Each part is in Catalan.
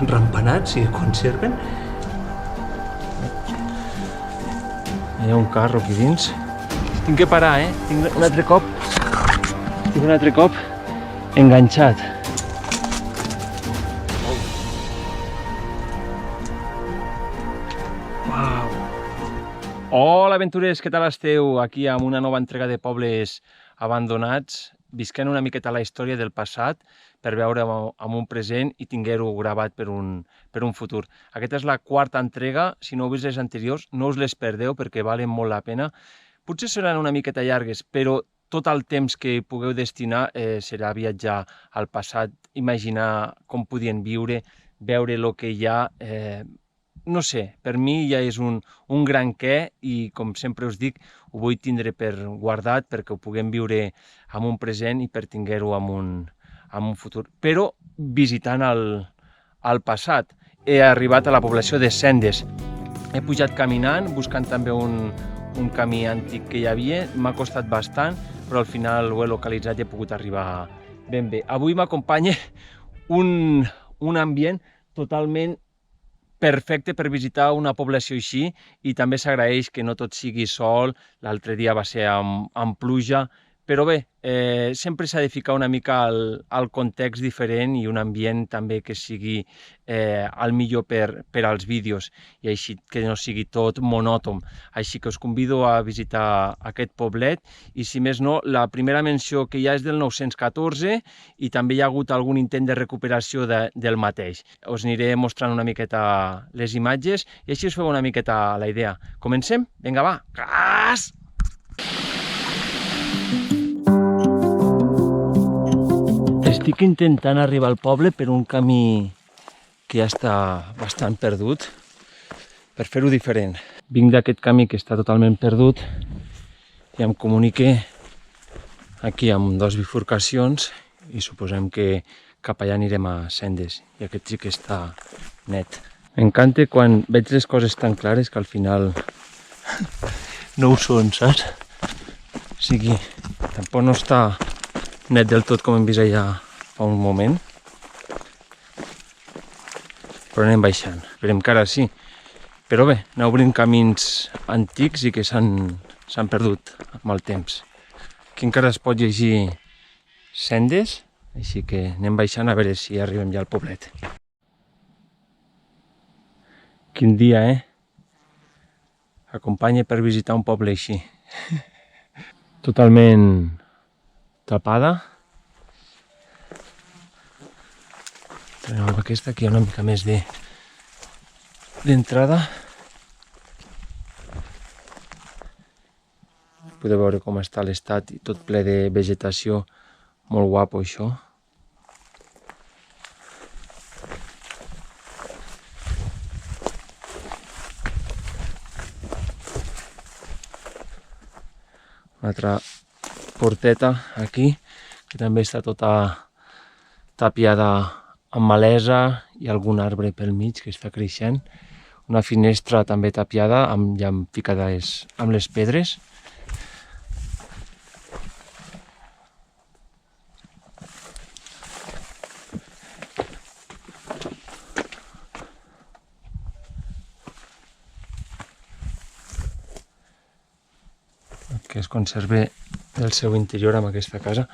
rampanats i conserven. Hi ha un carro aquí dins. Tinc que parar, Tinc un altre cop enganxat. Uau! Hola, aventurers, què tal esteu? Aquí amb una nova entrega de pobles abandonats, visquent una miqueta la història del passat per veure amb un present i tinguer-ho gravat per un futur. Aquesta és la quarta entrega, si no heu vist les anteriors, no us les perdeu perquè valen molt la pena. Potser seran una miqueta llargues, però tot el temps que pugueu destinar serà viatjar al passat, imaginar com podien viure, veure el que hi ha. No sé, per mi ja és un gran què i, com sempre us dic, ho vull tindre per guardat perquè ho puguem viure en un present i per tinguer-ho en un futur. Però visitant el passat, he arribat a la població de Sendes. He pujat caminant, buscant també un camí antic que hi havia, m'ha costat bastant, però al final ho he localitzat i he pogut arribar ben bé. Avui m'acompanya un ambient totalment perfecte per visitar una població així i també s'agraeix que no tot sigui sol, l'altre dia va ser amb pluja, però bé, sempre s'ha de ficar una mica al context diferent i un ambient també que sigui el millor per als vídeos i així que no sigui tot monòton. Així que us convido a visitar aquest poblet i, si més no, la primera menció que hi ha és del 914 i també hi ha hagut algun intent de recuperació del mateix. Us aniré mostrant una miqueta les imatges i així us feu una miqueta la idea. Comencem? Vinga, va! Gas! Estic intentant arribar al poble per un camí que ja està bastant perdut, per fer-ho diferent. Vinc d'aquest camí que està totalment perdut i em comunique aquí amb dues bifurcacions i suposem que cap allà anirem a Sendes i aquest sí que està net. M'encanta quan veig les coses tan clares que al final no ho són, saps? O sigui, tampoc no està net del tot com hem vist allà fa un moment, però anem baixant, esperem que ara sí. Però bé, anar obrint camins antics i que s'han perdut amb el temps. Aquí encara es pot llegir Sendes, així que anem baixant a veure si arribem ja al poblet. Quin dia, Acompanya per visitar un poble així. Totalment tapada. Amb aquesta, aquí hi ha una mica més d'entrada. Podeu veure com està l'estat i tot ple de vegetació, molt guapo això. Una altra porteta aquí, que també està tota tapiada amb malesa i algun arbre pel mig que està creixent. Una finestra també tapiada, ja ficades amb les pedres. Que es conserva el seu interior amb aquesta casa.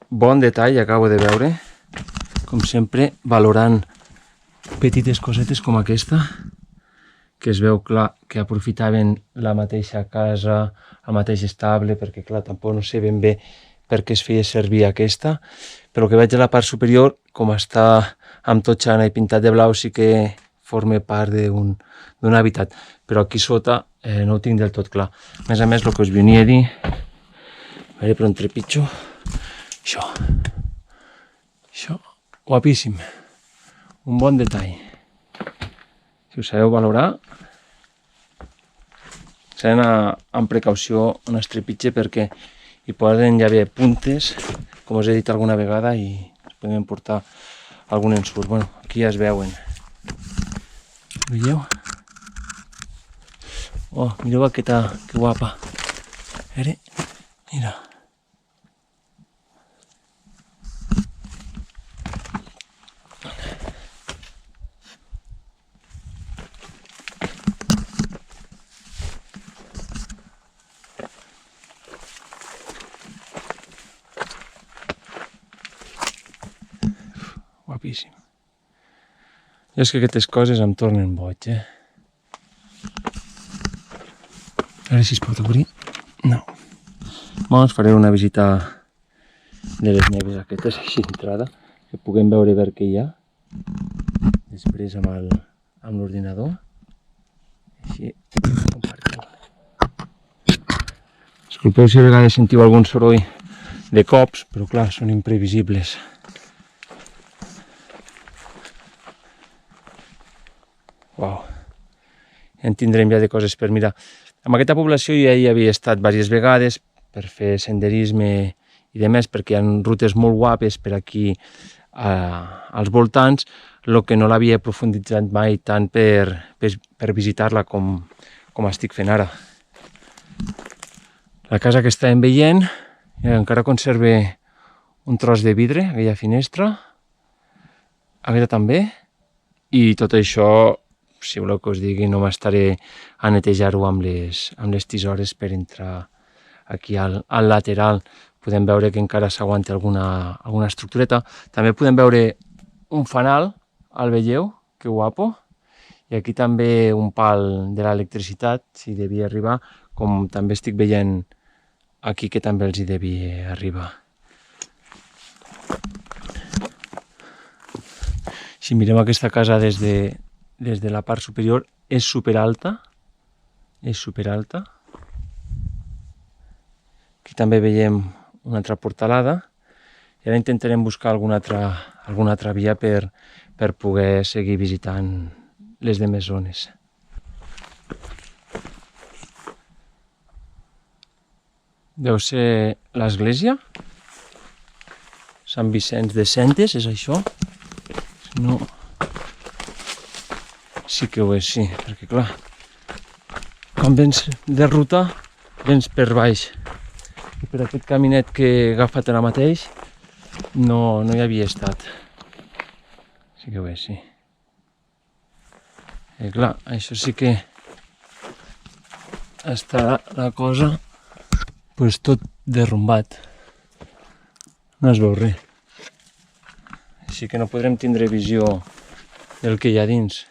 Bon detall, acabo de veure. Com sempre, valorant petites cosetes com aquesta, que es veu clar que aprofitaven la mateixa casa, el mateix estable, perquè clar, tampoc no sé ben bé per què es feia servir aquesta, però que veig a la part superior, com està amb totxana i pintat de blau, sí que forma part d'un hàbitat, però aquí sota no ho tinc del tot clar. A més, el que us venia a dir, a veure per on trepitjo, això, guapíssim, un bon detall. Si ho sabeu valorar, s'ha d'anar amb precaució on es trepitja perquè hi poden haver puntes, com us he dit alguna vegada, i es poden portar algun ensurt. Bueno, aquí ja es veuen. Veieu? Oh, mireu aquesta, que guapa. A veure, mira. guapíssim. I és que aquestes coses em tornen boig, A veure si es pot obrir. No. Us faré una visita de les neves aquestes, així d'entrada, que puguem veure què hi ha. Després amb l'ordinador. Així, compartim. Disculpeu si a vegades sentiu algun soroll de cops, però clar, són imprevisibles. Uau, ja en tindrem ja de coses per mirar. Amb aquesta població ja hi havia estat diverses vegades per fer senderisme i demés, perquè hi ha rutes molt guapes per aquí als voltants, el que no l'havia profunditzat mai tant per visitar-la com estic fent ara. La casa que estàvem veient encara conserva un tros de vidre, aquella finestra, aquesta també, i tot això, si voleu que us digui, no m'estaré a netejar-ho amb les tisores per entrar aquí al lateral. Podem veure que encara s'aguanta alguna estructureta. També podem veure un fanal, el veieu? Que guapo. I aquí també un pal de l'electricitat, si devia arribar, com també estic veient aquí que també els hi devia arribar. Si mirem aquesta casa des de la part superior, és superalta. Aquí també veiem una altra portalada i ara intentarem buscar alguna altra via per poder seguir visitant les demés zones. Deu ser l'església, Sant Vicenç de Centes, és això? Si no, sí que ho és, sí, perquè clar, quan vens de ruta, vens per baix. I per aquest caminet que he agafat ara mateix, no hi havia estat. Sí que ho és, sí. I clar, això sí que està la cosa pues tot derrumbat. No es veu res. Així que no podrem tindre visió del que hi ha dins.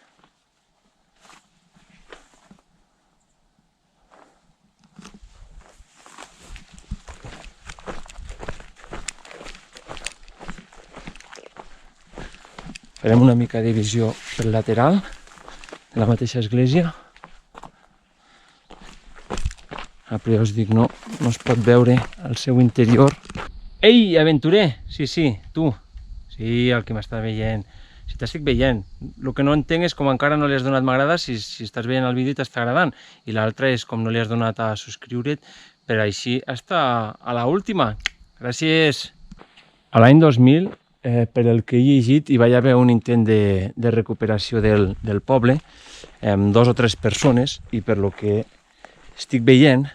Farem una mica de visió pel lateral de la mateixa església. Però ja us dic, no es pot veure el seu interior. Ei, aventurer! Sí, tu. Sí, el que m'està veient. Si t'estic veient. El que no entenc és com encara no li has donat m'agrada si estàs veient el vídeo i t'està agradant. I l'altre és com no li has donat a subscriure't per així estar a l'última. Gràcies! A l'any 2000, per el que he llegit, hi va haver un intent de recuperació del poble amb 2 o 3 persones i per lo que estic veient,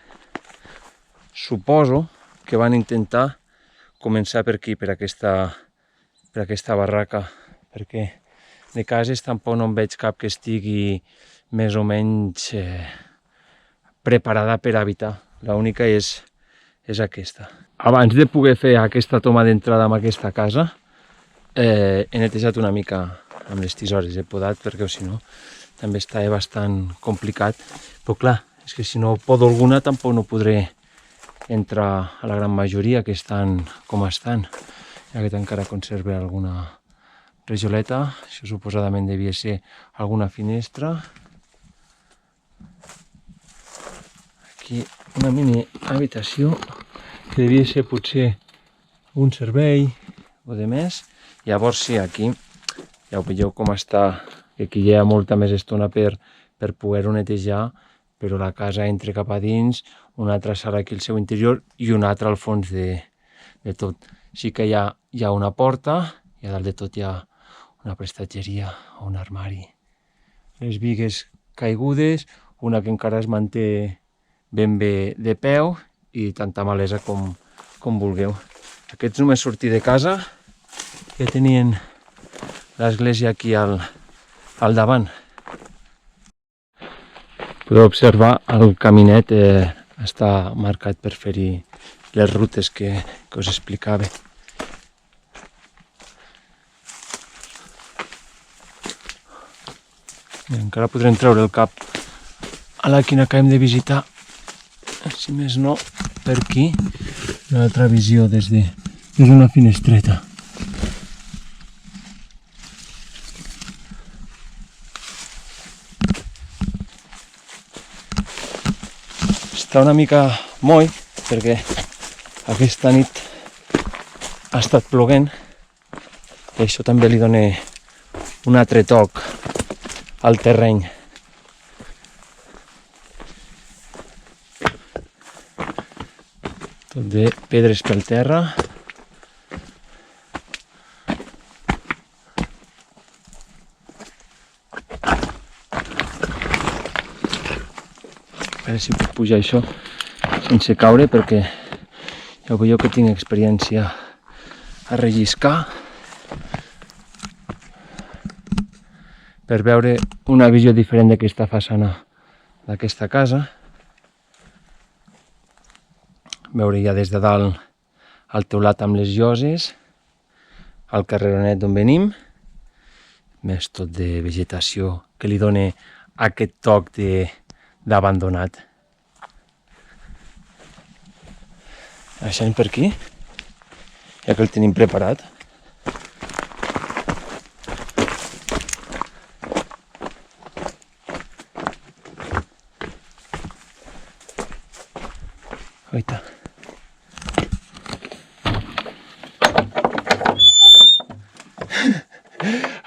suposo que van intentar començar per aquí, per aquesta barraca, perquè de cases tampoc no en veig cap que estigui més o menys preparada per habitar. L'única és aquesta. Abans de poder fer aquesta toma d'entrada amb aquesta casa, he netejat una mica amb les tisores, he podat perquè si no també estava bastant complicat, però clar, és que si no podo alguna tampoc no podré entrar a la gran majoria que estan com estan. Aquest encara conserva alguna rajoleta, això suposadament devia ser alguna finestra. Aquí una mini habitació que devia ser potser un servei o de més. Llavors sí, aquí ja ho veieu com està, que aquí hi ha molta més estona per poder-ho netejar, però la casa entra cap a dins, una altra sala aquí al seu interior i una altra al fons de tot. Sí que hi ha una porta i a dalt de tot hi ha una prestatgeria o un armari. Les bigues caigudes, una que encara es manté ben bé de peu i tanta malesa com vulgueu. Aquests només sortir de casa que tenien l'església aquí al davant. Podeu observar el caminet està marcat per fer-hi les rutes que us explicava. Encara podrem treure el cap a la quina acabem de visitar, si més no, per aquí, una altra visió des d'una finestreta. Està una mica moll, perquè aquesta nit ha estat ploguent i això també li dona un altre toc al terreny. Tot de pedres pel terra. A veure si puc pujar això sense caure, perquè ja veieu que tinc experiència a relliscar, per veure una visió diferent d'aquesta façana d'aquesta casa. Veure ja des de dalt el teulat amb les lloses, el carreronet d'on venim, més tot de vegetació que li dona aquest toc d'abandonat. Baixem per aquí, ja que el tenim preparat. Oita.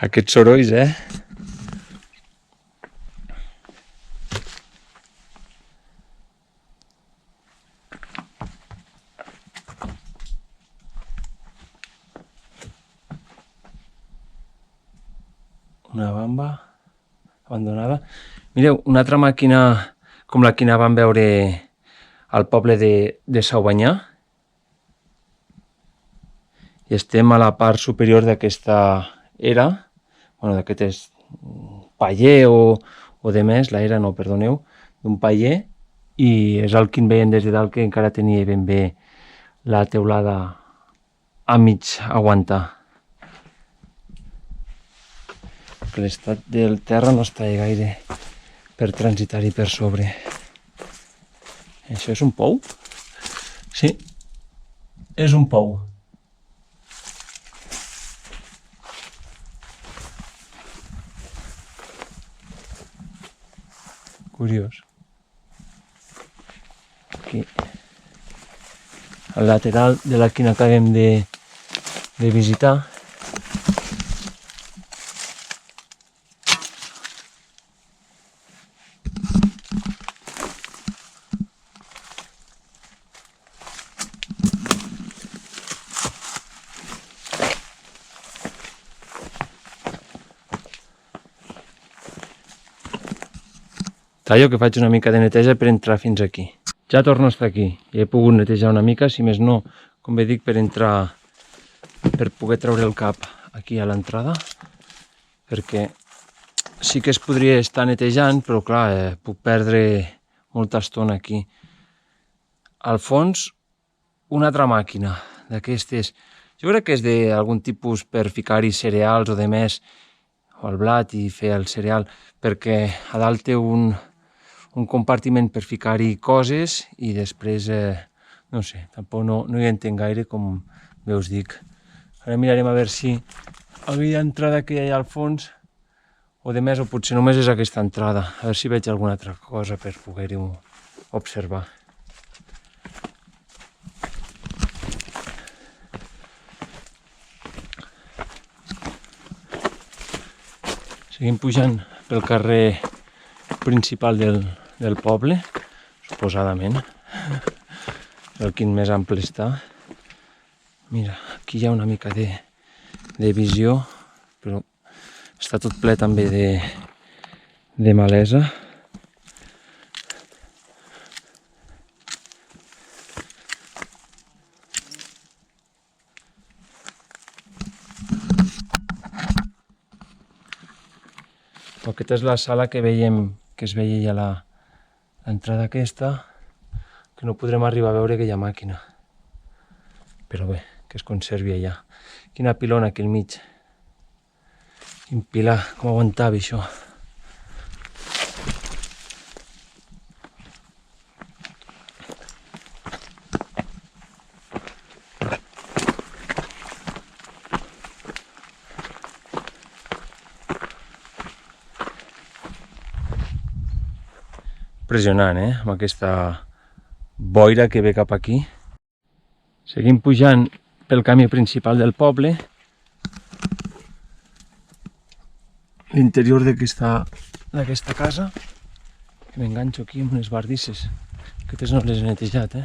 Aquests sorolls, Una bamba abandonada. Mireu, una altra màquina com la que vam veure al poble de Saubanyà. I estem a la part superior d'aquesta era, bueno, d'aquest paller o de més, la era no, perdoneu, d'un paller, i és el que en veiem des de dalt, que encara tenia ben bé la teulada a mig aguantar. L'estat del terra no està gaire per transitar-hi per sobre. Això és un pou? Sí, és un pou. Curiós. Aquí, al lateral de la quina acabem de visitar, tallo que faig una mica de neteja per entrar fins aquí. Ja torno a estar aquí. Ja he pogut netejar una mica, si més no, com bé dic, per entrar, per poder treure el cap aquí a l'entrada, perquè sí que es podria estar netejant, però clar, puc perdre molta estona aquí. Al fons, una altra màquina d'aquestes, jo crec que és d'algun tipus per ficar-hi cereals o de més, o el blat i fer el cereal, perquè a dalt té un compartiment per ficar-hi coses i després, no sé, tampoc no hi entenc gaire, com bé us dic. Ara mirarem a veure si aquella entrada que hi ha al fons, o de més, o potser només és aquesta entrada, a veure si veig alguna altra cosa per poder-ho observar. Seguim pujant pel carrer principal del poble, suposadament, el quin més ample està. Mira, aquí hi ha una mica de visió, però està tot ple també de malesa. Aquesta és la sala que veiem, que es veia ja l'entrada aquesta, que no podrem arribar a veure aquella màquina. Però bé, que es conservi allà. Quina pilona aquí al mig. Quin pilar, com aguantava això. Impressionant, amb aquesta boira que ve cap aquí. Seguim pujant pel camí principal del poble. L'interior d'aquesta casa, que m'enganxo aquí amb unes bardisses. Aquestes no les he netejat,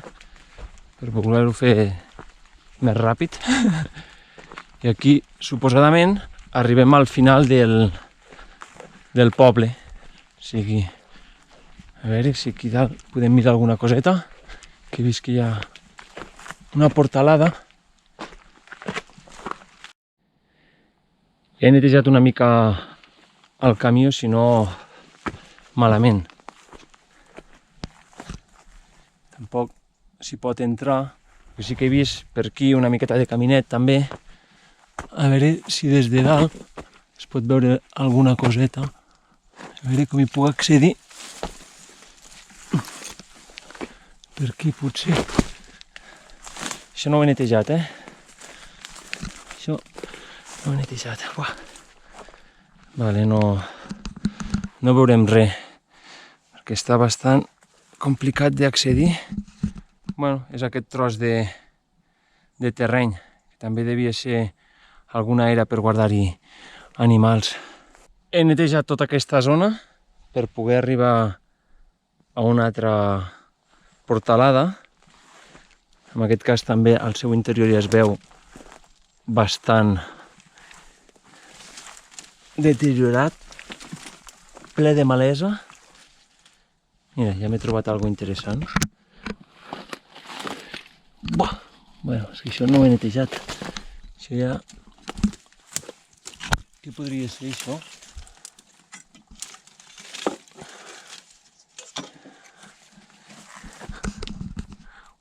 per voler-ho fer més ràpid. I aquí, suposadament, arribem al final del poble. O sigui, a veure si aquí dalt podem mirar alguna coseta, que he vist que hi ha una portalada. He netejat una mica el camió, si no malament. Tampoc s'hi pot entrar, però sí que he vist per aquí una miqueta de caminet també. A veure si des de dalt es pot veure alguna coseta. A veure com hi puc accedir. Per aquí potser. Això no ho he netejat, Això no ho he netejat. Uah. Vale, no veurem res, perquè està bastant complicat d'accedir. Bueno, és aquest tros de terreny, que també devia ser alguna era per guardar-hi animals. He netejat tota aquesta zona per poder arribar a una altra portalada. En aquest cas també al seu interior ja es veu bastant deteriorat, ple de malesa. Mira, ja m'he trobat alguna interessant. Buah! Bueno, és que això no ho he netejat. Això ja... Què podria ser això?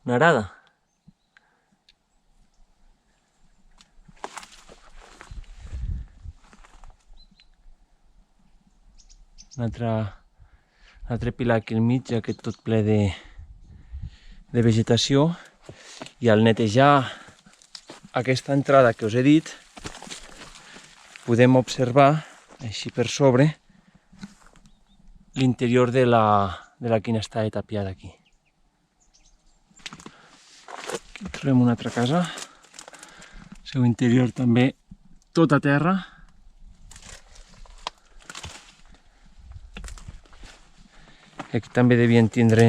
Una arada. Un altre pilar aquí al mig, aquest tot ple de vegetació, i al netejar aquesta entrada que us he dit, podem observar, així per sobre, l'interior de la quina està tapiada aquí. Aquí trobem una altra casa, el seu interior també tot a terra. Aquí també devien tindre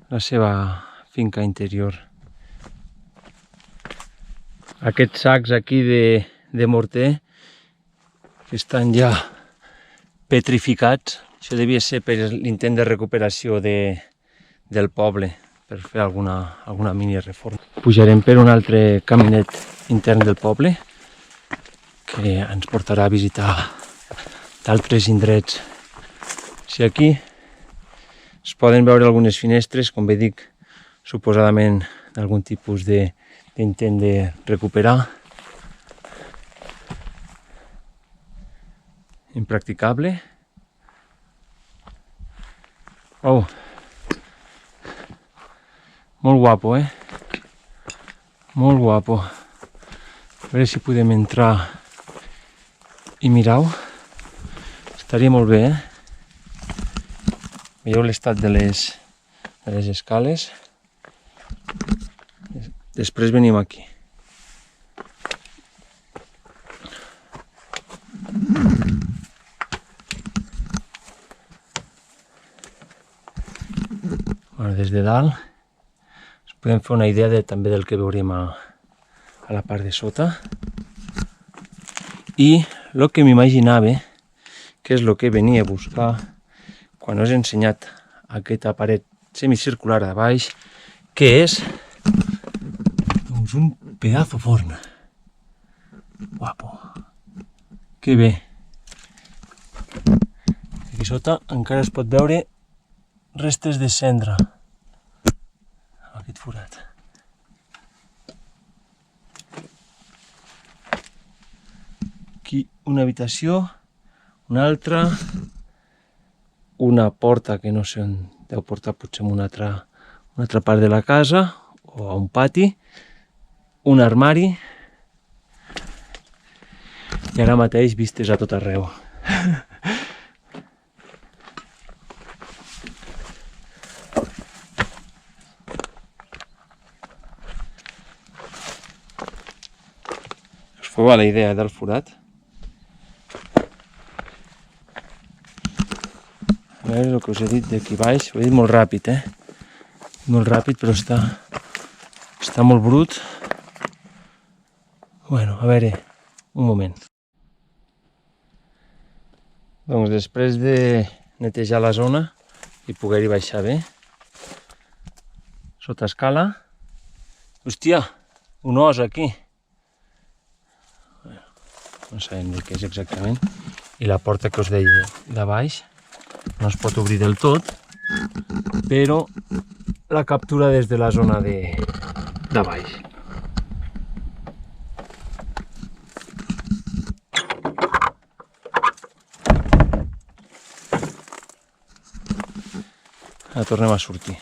la seva finca interior. Aquests sacs aquí de morter que estan ja petrificats, això devia ser per l'intent de recuperació del poble, per fer alguna mini reforma. Pujarem per un altre caminet intern del poble que ens portarà a visitar d'altres indrets. Si aquí es poden veure algunes finestres, com bé dic, suposadament d'algun tipus d'intent de recuperar. Impracticable. Oh! Molt guapo, Molt guapo. A veure si podem entrar i mirar-ho. Estaria molt bé, Veieu l'estat de les escales. Després venim aquí. Bueno, des de dalt us podem fer una idea també del que veurem a la part de sota. I el que m'imaginava, que és el que venia a buscar quan us he ensenyat aquesta paret semicircular de baix, que és doncs un pedazo forn. Guapo. Que bé. Aquí sota encara es pot veure restes de cendra. Aquest forat. Aquí una habitació, una altra, una porta que no sé on deu portar, potser en una altra part de la casa o a un pati, un armari i ara mateix vistes a tot arreu. trobar la idea del forat. A veure el que us he dit d'aquí baix, ho he dit molt ràpid, molt ràpid, però està molt brut. Bueno, a veure, un moment. Doncs després de netejar la zona i poder-hi baixar bé, sota escala, hòstia, un os aquí. No sabem el que és exactament. I la porta que us deia de baix no es pot obrir del tot, però la captura des de la zona de baix. Ara tornem a sortir.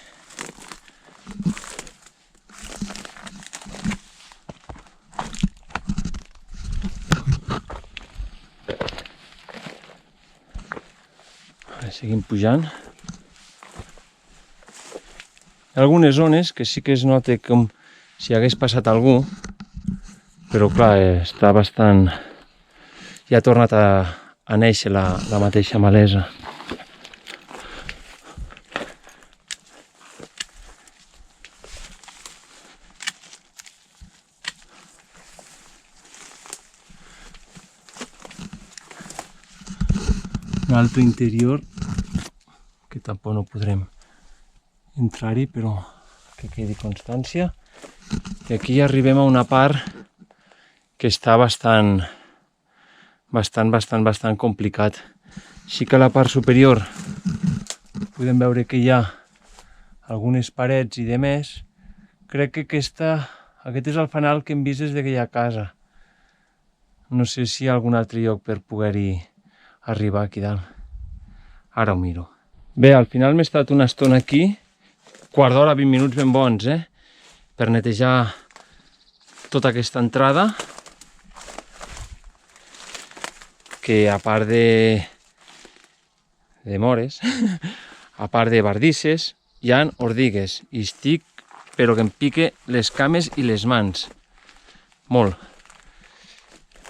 Seguim pujant. Hi ha algunes zones que sí que es nota com si hagués passat algú, però clar, està bastant... ja ha tornat a néixer la mateixa malesa. Un altre interior que tampoc no podrem entrar-hi, però que quedi constància. I aquí arribem a una part que està bastant complicat. Així que a la part superior podem veure que hi ha algunes parets i demés. Crec que aquest és el fanal que hem vist des d'aquella casa. No sé si hi ha algun altre lloc per poder-hi arribar aquí dalt. Ara ho miro. Bé, al final m'he estat una estona aquí, quart d'hora, 20 minuts ben bons, per netejar tota aquesta entrada, que a part de mores, a part de bardisses, hi ha ordigues, i estic, però que em pique les cames i les mans. Molt.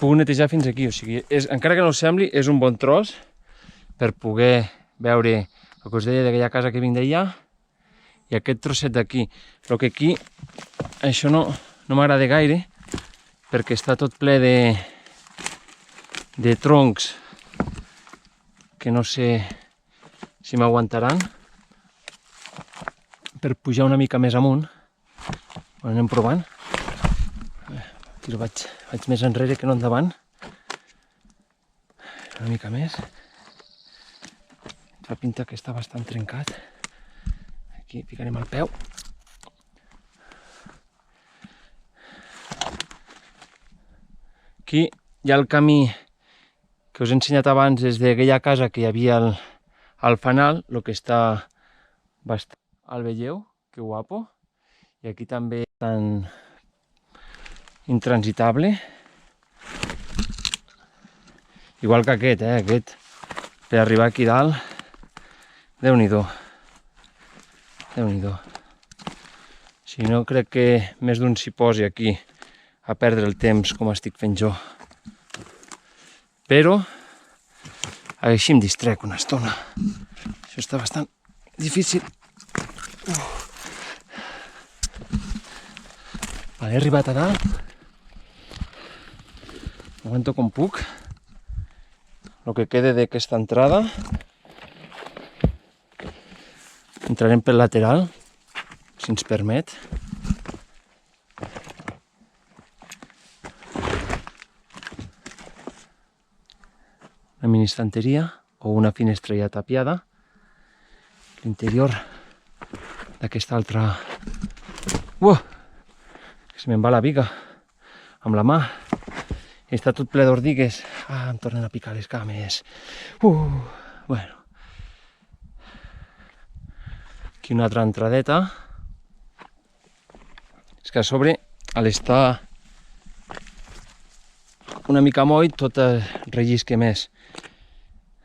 Puc netejar fins aquí, o sigui, encara que no us sembli, és un bon tros per poder veure el que us deia d'aquella casa que vinc d'allà i aquest trosset d'aquí. Però que aquí això no m'agrada gaire perquè està tot ple de troncs que no sé si m'aguantaran per pujar una mica més amunt. Ho anem provant. Aquí vaig més enrere que no endavant. Una mica més. La pinta que està bastant trencat. Aquí ficarem el peu. Aquí hi ha el camí que us he ensenyat abans des d'aquella casa que hi havia al fanal, el que està bastant... El veieu? Que guapo. I aquí també tan intransitable. Igual que aquest, aquest per arribar aquí dalt. Déu-n'hi-do. Déu-n'hi-do. Si no, crec que més d'un s'hi posi aquí a perdre el temps com estic fent jo. Però així em distrec una estona. Això està bastant difícil. Vale, he arribat a dalt. Aguanto com puc. El que queda d'aquesta entrada. Entrarem pel lateral, si ens permet. Una mini estanteria o una finestra ja tapiada. L'interior d'aquesta altra... Que se me'n va la biga amb la mà. Està tot ple d'ordigues. Em tornen a picar les cames. Bueno. Aquí una altra entradeta. És que a sobre, a l'estar una mica moll, tot rellisca més.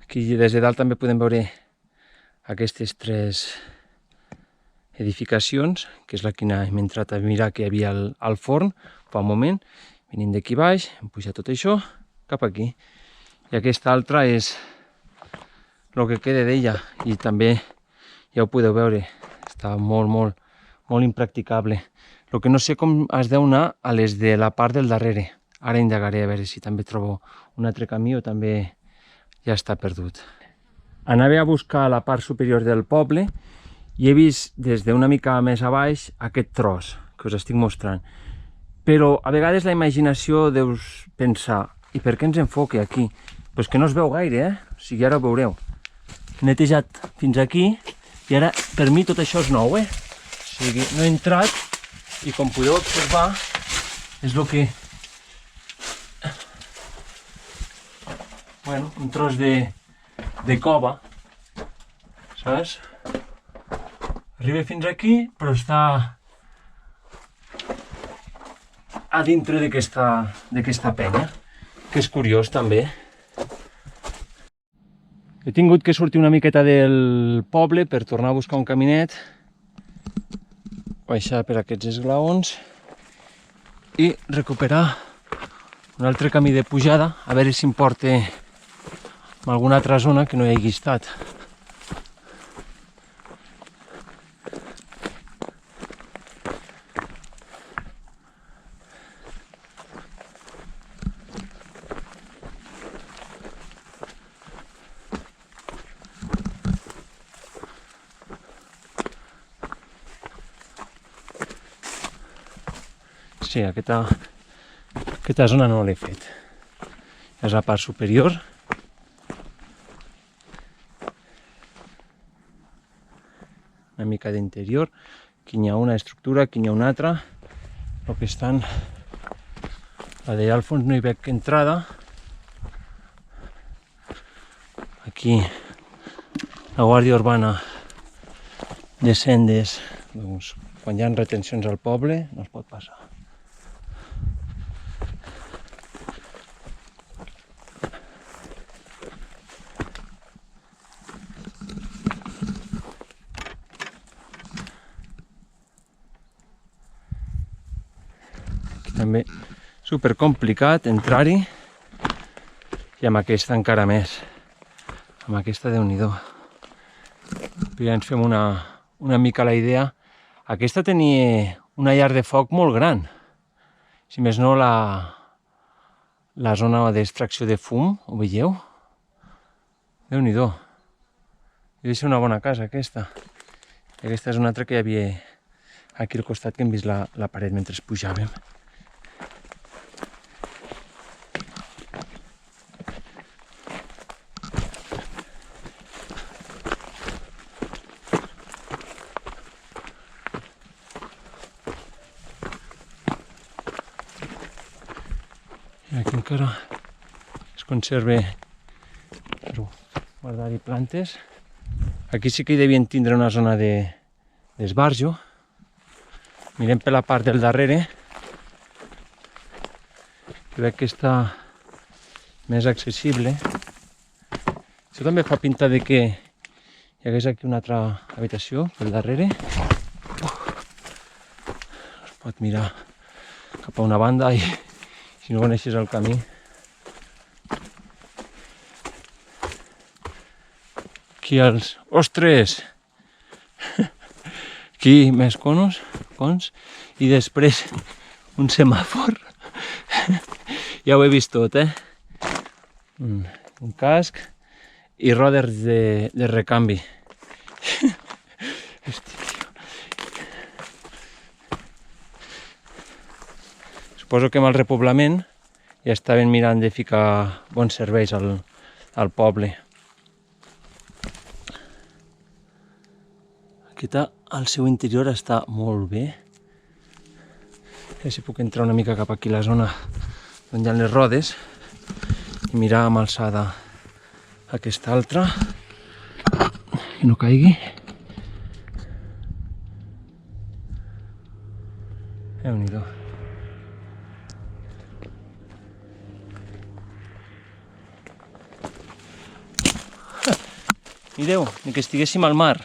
Aquí des de dalt també podem veure aquestes tres edificacions, que és la que hem entrat a mirar que hi havia al forn fa un moment, Venim d'aquí baix, hem pujat tot això cap aquí. I aquesta altra és el que queda d'ella. I també, ja ho podeu veure, està molt impracticable. El que no sé com es deu anar a les de la part del darrere. Ara indagaré a veure si també trobo un altre camí o també ja està perdut. Anava a buscar la part superior del poble i he vist des d'una mica més a baix aquest tros que us estic mostrant. Però a vegades la imaginació deus pensar, i per què ens enfoque aquí? Pues que no es veu gaire, O sigui, ara ho veureu. He netejat fins aquí i ara per mi tot això és nou, O sigui, no he entrat i com podeu observar és el que... Bueno, un tros de cova, saps? Arriba fins aquí, però està a dintre d'aquesta penya, que és curiós també. He tingut que sortir una miqueta del poble per tornar a buscar un caminet, baixar per aquests esglaons i recuperar un altre camí de pujada, a veure si em porta a alguna altra zona que no hi hagi estat. Sí, aquesta zona no l'he fet. És la part superior. Una mica d'interior. Aquí hi ha una estructura, aquí hi ha una altra. El que estan... La d'allà al fons no hi veig entrada. Aquí la Guàrdia Urbana de Sendes. Doncs, quan hi ha retencions al poble no es pot passar. També super complicat entrar-hi i amb aquesta encara més. Amb aquesta Déu-n'hi-do. Ja ens fem una mica la idea. Aquesta tenia una llar de foc molt gran. Si més no la zona d'extracció de fum, ho veieu? Déu-n'hi-do. Deu ser una bona casa aquesta. I aquesta és una altra que hi havia aquí al costat que hem vist la paret mentre pujàvem. I aquí encara es conserva per guardar-hi plantes. Aquí sí que hi devien tindre una zona d'esbarjo. Mirem per la part del darrere, que veig que està més accessible. Això també fa pinta de que hi hagués aquí una altra habitació pel darrere. Es pot mirar cap a una banda i si no coneixes el camí. Aquí els... Ostres! Aquí més cons i després un semàfor. Ja ho he vist tot, Un casc i rodes de recanvi. Suposo que amb el repoblament ja estaven mirant de ficar bons serveis al poble. Aquesta, al seu interior, està molt bé. A veure si puc entrar una mica cap aquí a la zona on hi ha les rodes i mirar amb alçada aquesta altra, que no caigui. Déu-n'hi-do. Mireu, ni que estiguéssim al mar,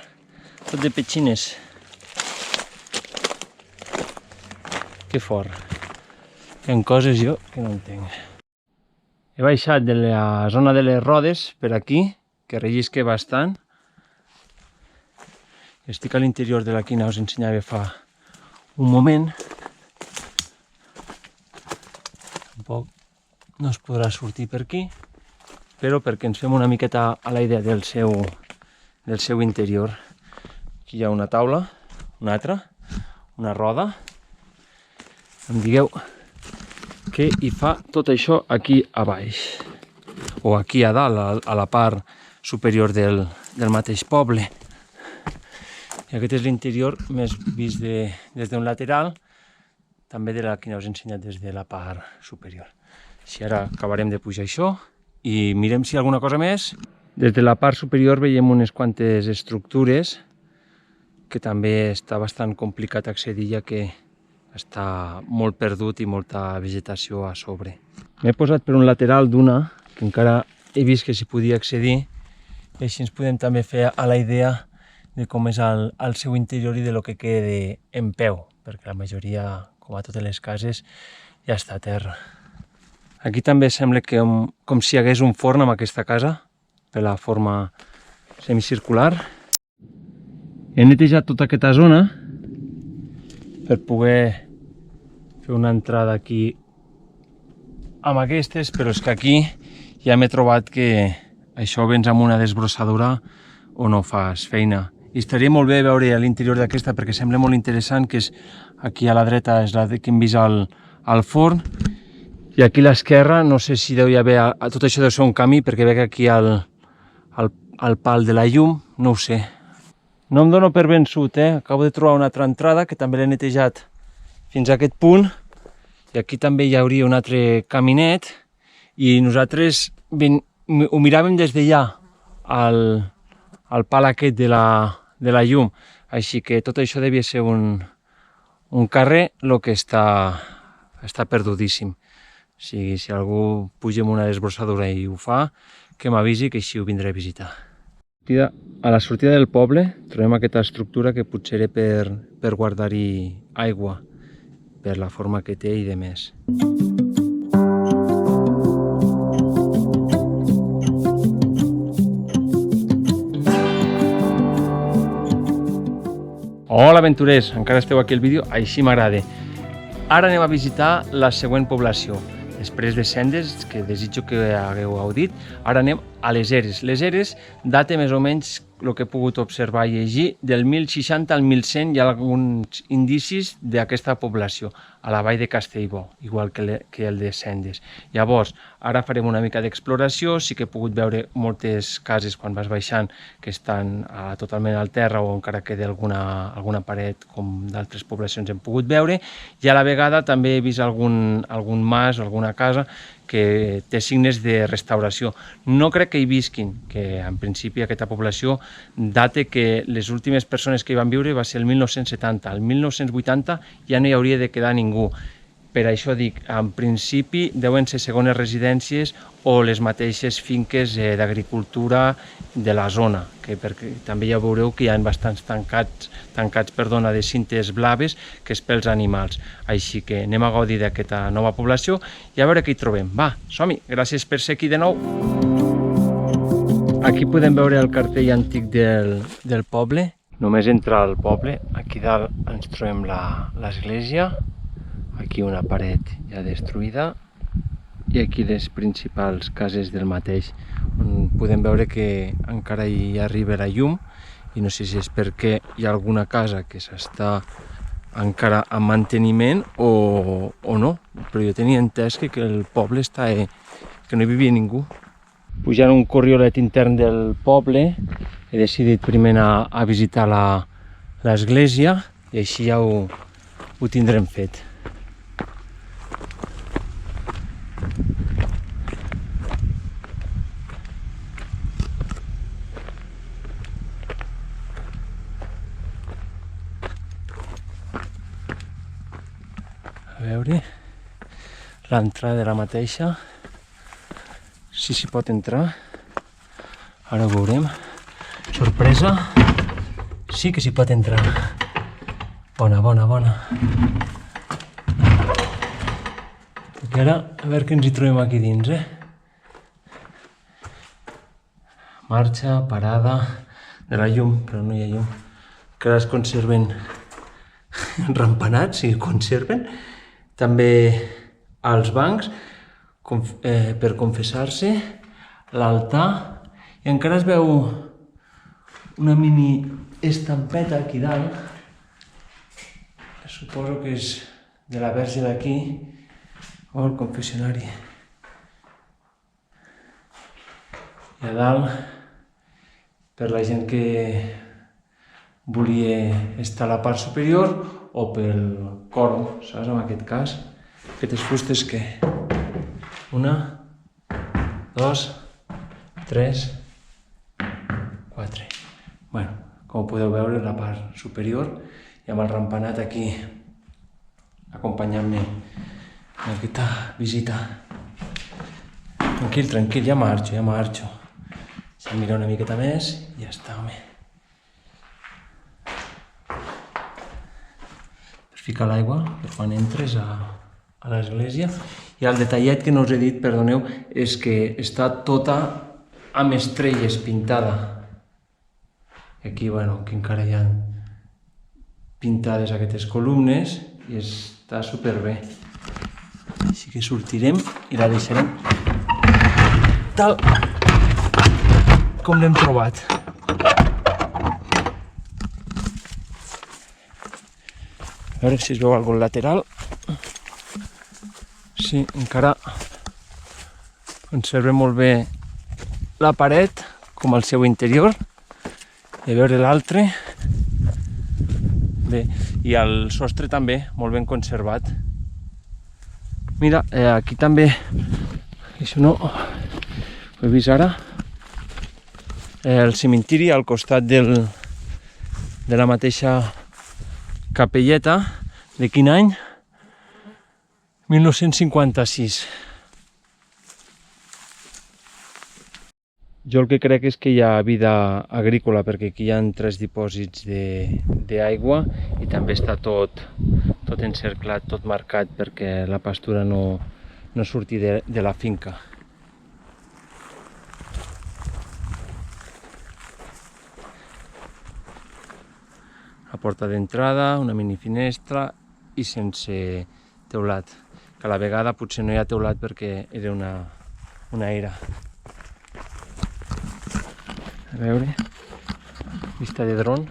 tot de petxines. Que fort. fent coses jo que no entenc. He baixat de la zona de les rodes per aquí, que rellisca bastant. Estic a l'interior de la quina us ensenyava fa un moment. Tampoc no es podrà sortir per aquí, però perquè ens fem una miqueta a la idea del seu interior. Aquí hi ha una taula, una altra, una roda. Em digueu què hi fa tot això aquí a baix, o aquí a dalt, a la part superior del mateix poble. I aquest és l'interior més vist des d'un lateral, també de la quina us he ensenyat des de la part superior. Així ara acabarem de pujar això i mirem si hi ha alguna cosa més. Des de la part superior veiem unes quantes estructures que també està bastant complicat accedir, ja que està molt perdut i molta vegetació a sobre. M'he posat per un lateral d'una, que encara he vist que s'hi podia accedir, i així ens podem també fer a la idea de com és el seu interior i de lo que queda en peu, perquè la majoria, com a totes les cases, ja està a terra. Aquí també sembla que com si hi hagués un forn en aquesta casa, per la forma semicircular. He netejat tota aquesta zona per poder fer una entrada aquí amb aquestes, però és que aquí ja m'he trobat que això vens amb una desbrossadora o no fas feina. I estaria molt bé veure a l'interior d'aquesta perquè sembla molt interessant, que és aquí a la dreta és la que hem vist al forn, i aquí a l'esquerra no sé si deu haver, tot això deu ser un camí, perquè veig aquí al pal de la llum, no ho sé. No em dono per vençut, acabo de trobar una altra entrada que també l'he netejat fins a aquest punt, i aquí també hi hauria un altre caminet, i nosaltres ho miràvem des d'allà al pal aquest de la llum, així que tot això devia ser un carrer, el que està perdudíssim. O sigui, si algú puja amb una desbrossadora i ho fa, que m'avisi, que així ho vindré a visitar. A la sortida del poble trobem aquesta estructura que potser era per guardar-hi aigua, per la forma que té i de més. Hola aventurers, encara esteu aquí al vídeo, així m'agrada. Ara anem a visitar la següent població. Després de Sendes, que desitjo que hagueu gaudit, ara anem a les Eres. Les Eres data més o menys, el que he pogut observar i llegir, del 1060 al 1100 hi ha alguns indicis d'aquesta població, a la vall de Castellbò, igual que el de Sendes. Llavors, ara farem una mica d'exploració, sí que he pogut veure moltes cases quan vas baixant que estan totalment al terra o encara queda alguna paret com d'altres poblacions hem pogut veure, i a la vegada també he vist algun mas o alguna casa que té signes de restauració. No crec que hi visquin, que en principi aquesta població data que les últimes persones que hi van viure va ser el 1970. El 1980 ja no hi hauria de quedar ningú. Per això dic, en principi deuen ser segones residències o les mateixes finques d'agricultura de la zona, perquè també ja veureu que hi ha bastants tancats de cintes blaves, que és pels animals. Així que anem a gaudir d'aquesta nova població i a veure què hi trobem. Va, som-hi! Gràcies per ser aquí de nou! Aquí podem veure el cartell antic del poble. Només entrar al poble, aquí dalt ens trobem l'església, aquí una paret ja destruïda, i aquí les principals cases del mateix, on podem veure que encara hi arriba la llum, i no sé si és perquè hi ha alguna casa que s'està encara en manteniment o no, però jo tenia entès que el poble que no hi vivia ningú. Pujant un corriolet intern del poble, he decidit primer anar a visitar l'església i així ja ho tindrem fet. A veure l'entrada de la mateixa, si s'hi pot entrar, ara ho veurem. Sorpresa, sí que s'hi pot entrar. Bona. I ara, a veure què ens hi trobem aquí dins, Marxa, parada de la llum, però no hi ha llum. Que ara es conserven rampanats, si conserven. També als bancs, per confessar-se, l'altar, i encara es veu una mini estampeta aquí dalt, que suposo que és de la Verge d'aquí, o el confessionari. I a dalt, per la gent que volia estar a la part superior o pel coro, saps, en aquest cas. Aquestes fustes que... 1, 2, 3, 4. Bueno, com podeu veure, la part superior i amb el rampanat aquí acompanyant-me en aquesta visita. Tranquil, tranquil, ja marxo. Si mira una miqueta més i ja està, home. Per ficar l'aigua, per quan entres a l'església. I el detallet que no us he dit, perdoneu, és que està tota amb estrelles pintada. Aquí, bueno, que encara hi ha pintades aquestes columnes i està superbé. Així que sortirem i la deixarem tal com l'hem trobat. A veure si es veu algun lateral. Sí, encara conserva molt bé la paret, com el seu interior. I a veure l'altre. Bé, i el sostre també, molt ben conservat. Mira, aquí també, això no ho he vist ara, el cementiri al costat de la mateixa capelleta. De quin any? 1956. Jo el que crec és que hi ha vida agrícola, perquè aquí hi ha 3 dipòsits d'aigua i també està tot encerclat, tot marcat, perquè la pastura no surti de la finca. La porta d'entrada, una mini finestra i sense teulat, que a la vegada potser no hi ha teulat perquè era una era. A veure, vista de dron.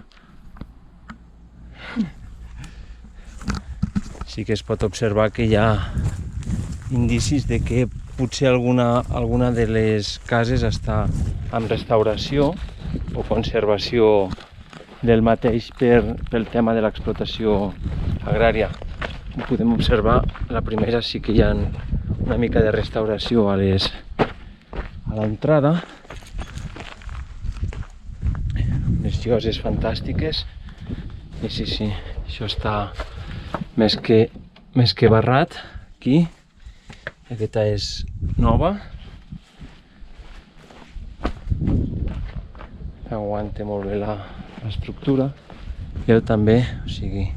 Sí que es pot observar que hi ha indicis de que potser alguna de les cases està en restauració o conservació del mateix pel tema de l'explotació agrària. Ho podem observar, la primera sí que hi ha una mica de restauració a l'entrada. Unes lloses fantàstiques. I sí, això està més que barrat aquí. Aquesta és nova. Aguanta molt bé l'estructura. I també, o sigui,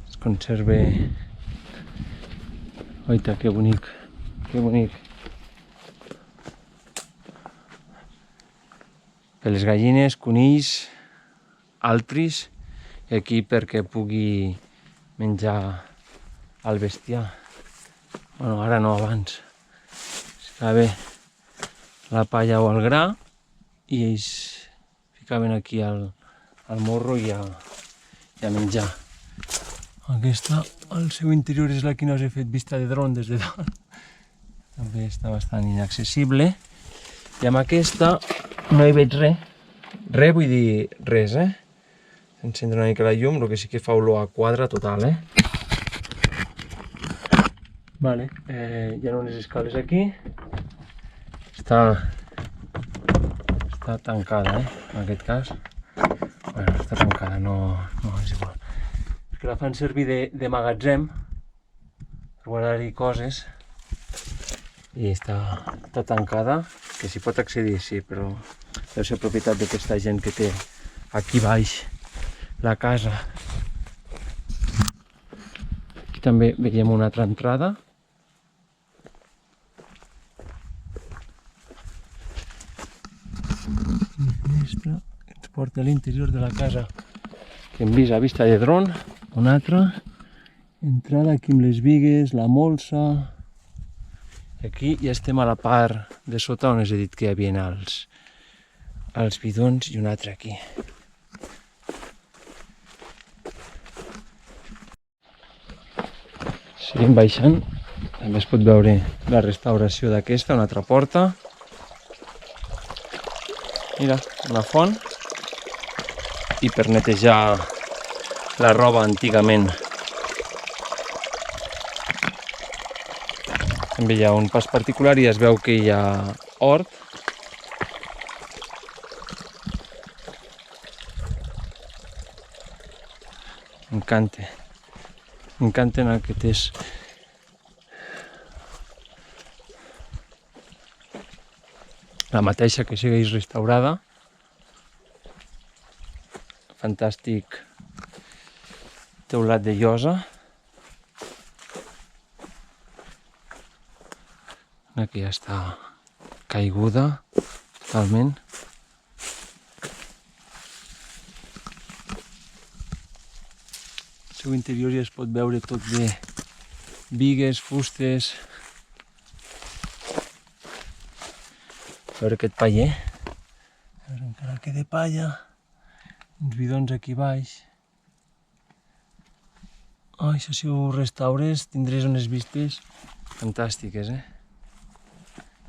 es conserva... Oita, que bonic, que bonic. Per les gallines, conills, altris, i aquí perquè pugui menjar el bestiar. Bueno, ara no, abans. Es ficava la palla o el gra i ells ficaven aquí al morro i a menjar. Aquesta, al seu interior, és la que no us he fet vista de dron des de dalt. També està bastant inaccessible. I amb aquesta no hi veig res. Res vull dir res, Encendre una mica la llum, el que sí que fa olor a quadre total, Vale, hi ha unes escales aquí. Està tancada, en aquest cas. Bueno, està tancada, no és igual. És que la fan servir de magatzem per guardar-hi coses i està tancada, que s'hi pot accedir, sí, però deu ser propietat d'aquesta gent que té aquí baix la casa. Aquí també veiem una altra entrada Espera, ens porta a l'interior de la casa que hem vist a vista de dron. Una altra entrada aquí amb les bigues, la molsa. Aquí ja estem a la part de sota on us he dit que hi havia els bidons i un altre aquí. Seguim baixant. També es pot veure la restauració d'aquesta, una altra porta. Mira, una font. I per netejar la roba antigament. També hi ha un pas particular i es veu que hi ha hort. M'encanten aquestes. La mateixa que segueix restaurada. Fantàstic teulat de llosa. Que ja està caiguda totalment. Al seu interior ja es pot veure tot de bigues, fustes. A veure aquest paller. A veure, encara queda palla. Uns bidons aquí baix. Oh, això si ho restaures tindràs unes vistes fantàstiques,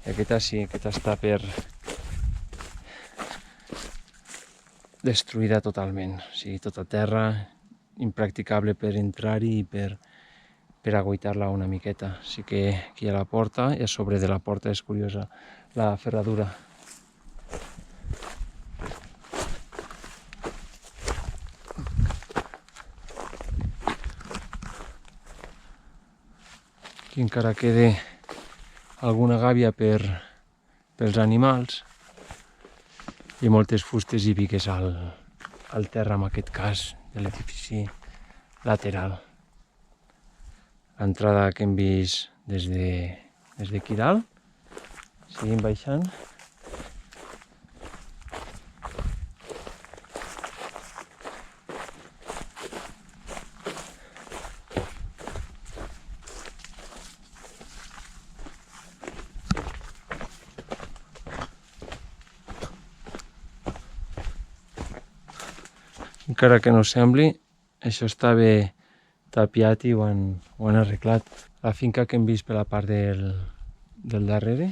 I aquesta sí, aquesta està destruïda totalment. O sigui, tota terra, impracticable per entrar-hi i per aguaitar-la una miqueta. Sí que aquí hi ha la porta i a sobre de la porta és curiosa la ferradura. Aquí encara queda alguna gàbia pels animals i moltes fustes i bigues al terra, en aquest cas, de l'edifici lateral. L'entrada que hem vist des d'aquí dalt. Seguim baixant. Encara que no sembli, això estava tapiat i ho han arreglat. La finca que hem vist per la part del darrere.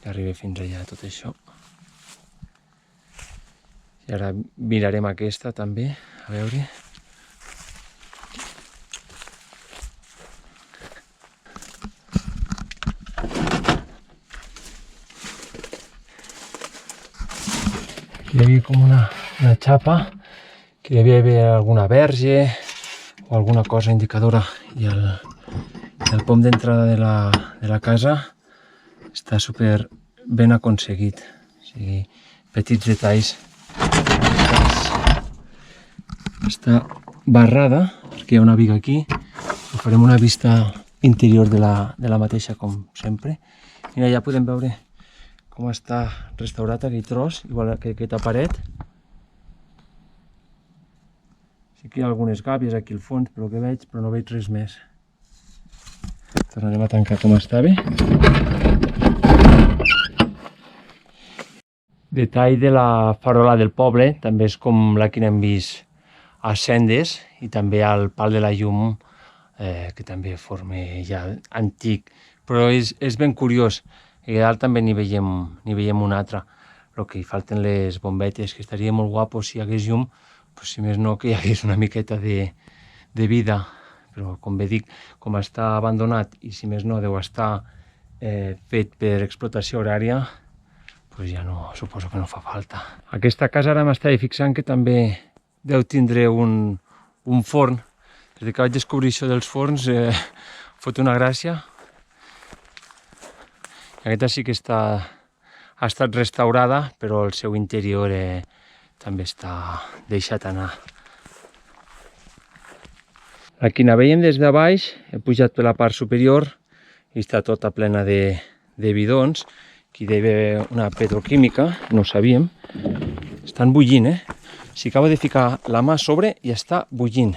I arriba fins allà tot això. I ara mirarem aquesta també, a veure. Hi havia com una xapa, que hi havia d'haver alguna verge o alguna cosa indicadora, i el pom d'entrada de la casa està super ben aconseguit. O sigui, petits detalls. Està barrada, perquè hi ha una biga aquí. Farem una vista interior de la mateixa, com sempre. Mira, ja podem veure com està restaurat aquell tros, igual que aquesta paret. Sí que hi ha algunes gàbies aquí al fons, pel que veig, però no veig res més. Tornarem a tancar com estava. Detall de la farola del poble, també és com la que hem vist a Sendes, i també al pal de la llum, que també forma ja antic, però és ben curiós. I a dalt també n'hi veiem un altre. El que hi falten les bombetes, que estaria molt guapo si hi hagués llum, però si més no que hi hagués una miqueta de vida. Però com bé dic, com està abandonat i si més no deu estar fet per explotació horària, doncs ja no, suposo que no fa falta. Aquesta casa ara m'estava fixant que també deu tindre un forn. Des que vaig descobrir això dels forns, fot una gràcia. Aquesta sí que ha estat restaurada, però el seu interior també està deixat anar. Aquí la veiem des de baix, he pujat per la part superior i està tota plena de bidons. Aquí hi havia una petroquímica, no ho sabíem. Estan bullint, Si acabo de ficar la mà a sobre i està bullint.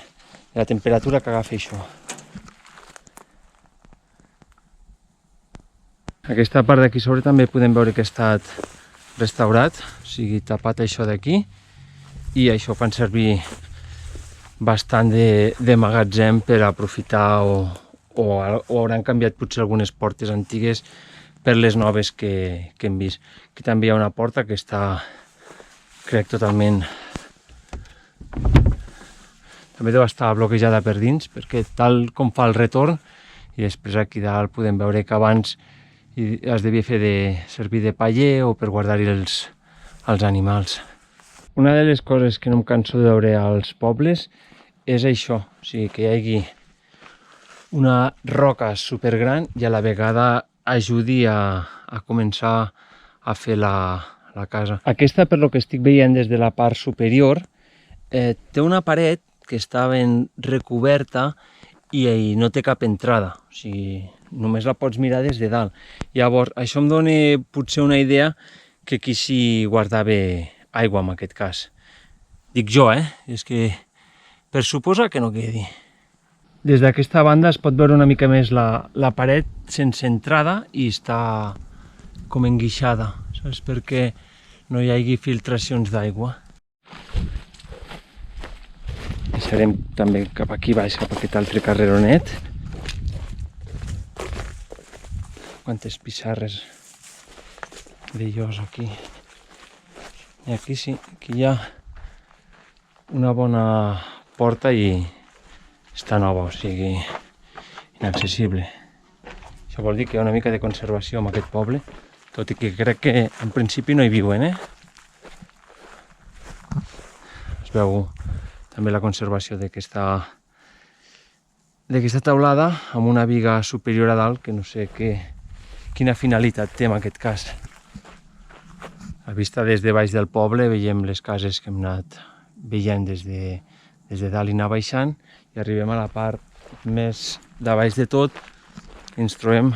La temperatura que agafa això. Aquesta part d'aquí sobre també podem veure que ha estat restaurat, o sigui, tapat això d'aquí. I això fan servir bastant de magatzem per aprofitar o hauran canviat potser algunes portes antigues per les noves que hem vist. Aquí també hi ha una porta que està, crec, totalment... També deu estar bloquejada per dins, perquè tal com fa el retorn, i després aquí dalt podem veure que abans es devia fer servir de paller o per guardar-hi els animals. Una de les coses que no em canso de veure als pobles és això, o sigui, que hi hagi una roca supergran i a la vegada ajudi a començar a fer la casa. Aquesta, per lo que estic veient des de la part superior, té una paret que està ben recoberta i no té cap entrada, o sigui, només la pots mirar des de dalt. Llavors, això em dona potser una idea que aquí s'hi guardava aigua en aquest cas. Dic jo, és que per suposar que no quedi. Des d'aquesta banda es pot veure una mica més la paret sense entrada i està com enguixada, saps? Perquè no hi hagi filtracions d'aigua. Deixarem també cap aquí baix, cap a aquest altre carreronet. Quantes pissarres de llos aquí. I aquí sí, aquí hi ha una bona porta i està nova, o sigui, inaccessible. Això vol dir que hi ha una mica de conservació en aquest poble, tot i que crec que en principi no hi viuen, Es veu també la conservació d'aquesta teulada amb una biga superior a dalt, que no sé quina finalitat té en aquest cas. A vista des de baix del poble veiem les cases que hem anat veient des de dalt i anar baixant, i arribem a la part més de baix de tot i ens trobem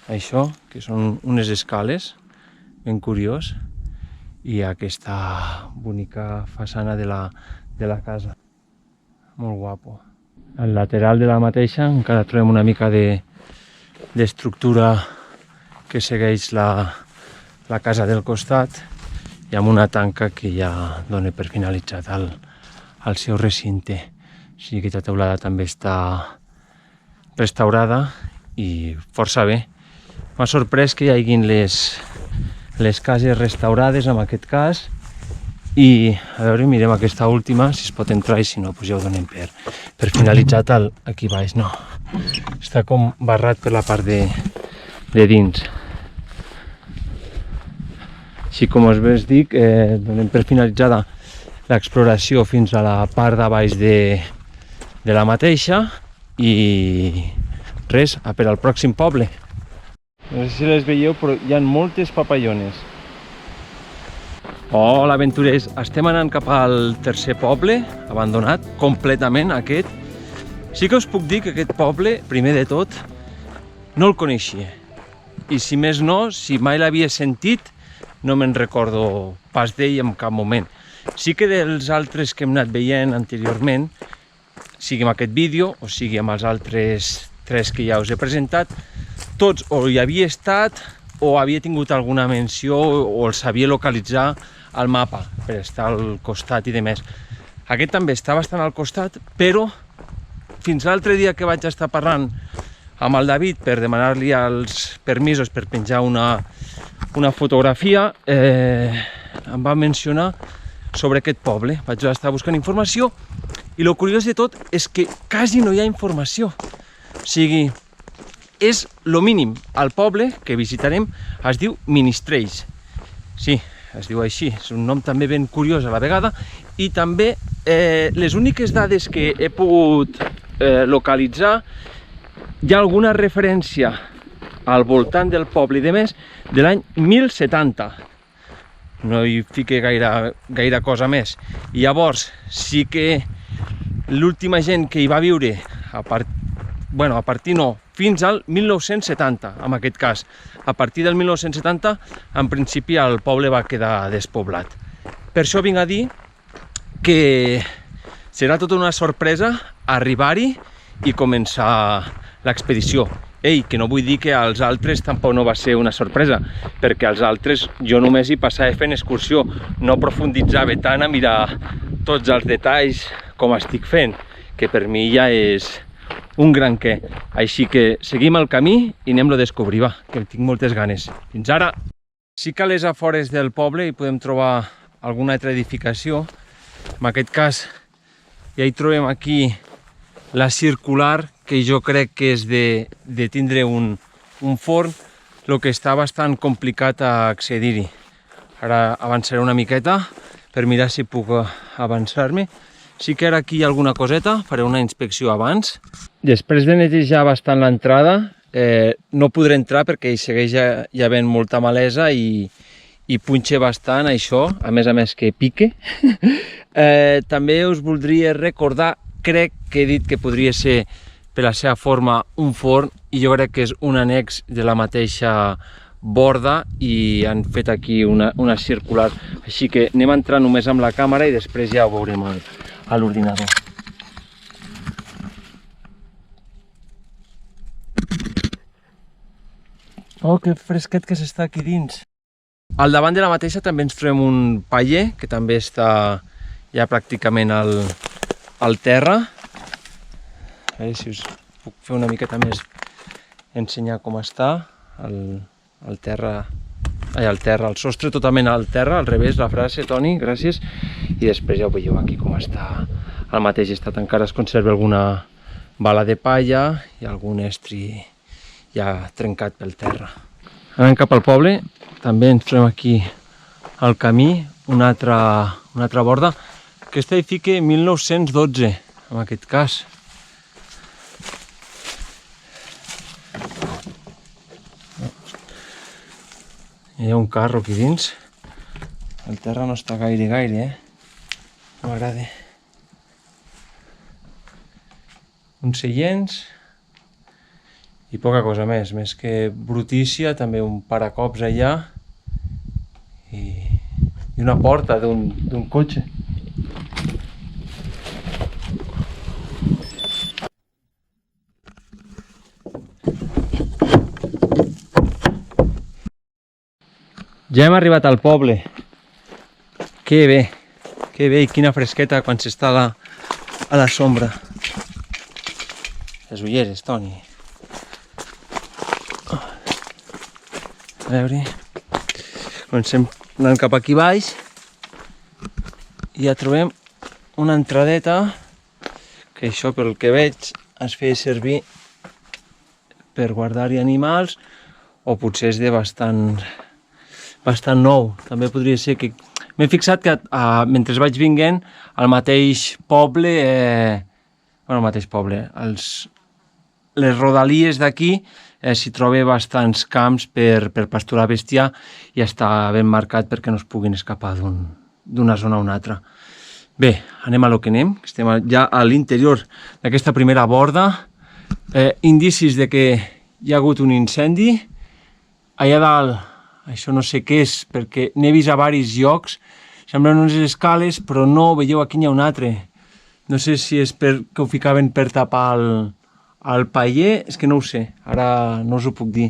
això, que són unes escales, ben curiós, i aquesta bonica façana de la casa. Molt guapo. Al lateral de la mateixa encara trobem una mica d'estructura que segueix la casa del costat i amb una tanca que ja dona per finalitzat el seu recinte. O sigui que aquesta teulada també està restaurada i força bé. M'ha sorprès que hi haguin les cases restaurades en aquest cas. I a veure, mirem aquesta última, si es pot entrar, i si no, doncs ja ho donem per finalitzat aquí baix. No, està com barrat per la part de dins. Així com us dic, donem per finalitzada l'exploració fins a la part de baix de la mateixa i res, per al pròxim poble. No sé si les veieu, però hi ha moltes papallones. Hola aventurers, estem anant cap al tercer poble, abandonat completament aquest. Sí que us puc dir que aquest poble, primer de tot, no el coneixia. I si més no, si mai l'havia sentit, no me'n recordo pas d'ell en cap moment. Sí que dels altres que hem anat veient anteriorment, sigui en aquest vídeo o sigui amb els altres 3 que ja us he presentat, tots o hi havia estat o havia tingut alguna menció o els sabia localitzar al mapa per estar al costat i demés. Aquest també està bastant al costat, però fins l'altre dia que vaig estar parlant amb el David per demanar-li els permisos per penjar una fotografia, em va mencionar sobre aquest poble. Vaig estar buscant informació i el curiós de tot és que quasi no hi ha informació. O sigui, és el mínim. El poble que visitarem es diu Ministrells. Sí, es diu així, és un nom també ben curiós a la vegada, i també les úniques dades que he pogut localitzar, hi ha alguna referència al voltant del poble i demés de l'any 1070. No hi fique gaire cosa més. I llavors sí que l'última gent que hi va viure bueno, a partir no, fins al 1970, en aquest cas. A partir del 1970, en principi, el poble va quedar despoblat. Per això vinc a dir que serà tota una sorpresa arribar-hi i començar l'expedició. Ei, que no vull dir que als altres tampoc no va ser una sorpresa, perquè als altres jo només hi passava fent excursió, no profunditzava tant a mirar tots els detalls com estic fent, que per mi ja és un gran què. Així que seguim el camí i anem-lo a descobrir, va, que tinc moltes ganes. Fins ara! Sí que a les afores del poble hi podem trobar alguna altra edificació. En aquest cas ja hi trobem aquí la circular, que jo crec que és de tindre un forn, el que està bastant complicat a accedir-hi. Ara avançaré una miqueta per mirar si puc avançar-me. Sí que ara aquí hi ha alguna coseta, faré una inspecció abans. Després de netejar bastant l'entrada, no podré entrar perquè hi segueix hi havent molta malesa i punxa bastant això, a més que pique. També us voldria recordar, crec que he dit que podria ser per la seva forma un forn, i jo crec que és un annex de la mateixa borda i han fet aquí una circular. Així que anem a entrar només amb la càmera i després ja ho veurem a l'ordinador. Oh, que fresquet que s'està aquí dins! Al davant de la mateixa també ens trobem un paller, que també està ja pràcticament al terra. A veure si us puc fer una miqueta més, ensenyar com està el terra, el sostre totalment al terra, al revés la frase, Toni, gràcies. I després ja ho veieu aquí com està al mateix estat, encara es conserva alguna bala de palla i algun estri ja trencat pel terra. Anant cap al poble, també ens trobem aquí al camí una altra borda. Aquesta edifica 1912, en aquest cas. Hi ha un carro aquí dins. El terra no està gaire, no m'agrada. Uns seients i poca cosa més que brutícia, també un paracops allà i una porta d'un cotxe. Ja hem arribat al poble. Que bé, i quina fresqueta quan s'està a la sombra. Les ulleres, Toni. A veure, comencem anant cap aquí baix i ja trobem una entradeta que això, pel que veig, es feia servir per guardar-hi animals, o potser és de bastant nou. També podria ser que... M'he fixat que mentre vaig vinguent al mateix poble, les rodalies d'aquí s'hi troba bastants camps per pasturar bestiar i està ben marcat perquè no es puguin escapar d'una zona a una altra. Bé, anem a lo que anem. Estem ja a l'interior d'aquesta primera borda. Indicis de que hi ha hagut un incendi. Allà dalt, això no sé què és, perquè n'he vist a diversos llocs, semblen unes escales, però no, veieu, aquí n'hi ha un altre. No sé si és perquè ho ficaven per tapar el paller, és que no ho sé, ara no us ho puc dir.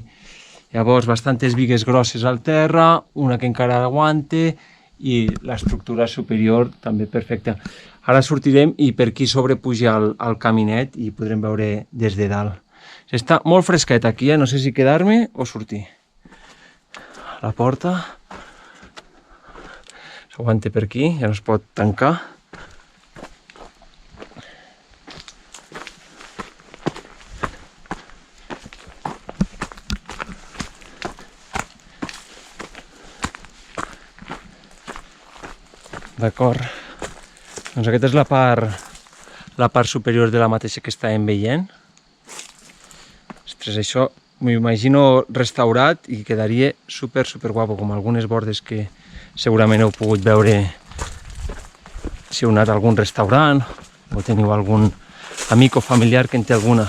Llavors, bastantes bigues grosses al terra, una que encara aguante, i l'estructura superior també perfecta. Ara sortirem i per aquí sobre puja el caminet i podrem veure des de dalt. Està molt fresquet aquí, no sé si quedar-me o sortir. La porta s'aguanta per aquí, ja no es pot tancar. D'acord, doncs aquesta és la part superior de la mateixa que estàvem veient. Ostres, això m'ho imagino restaurat i quedaria super guapo, com algunes bordes que segurament heu pogut veure si heu anat a algun restaurant o teniu algun amic o familiar que en té alguna.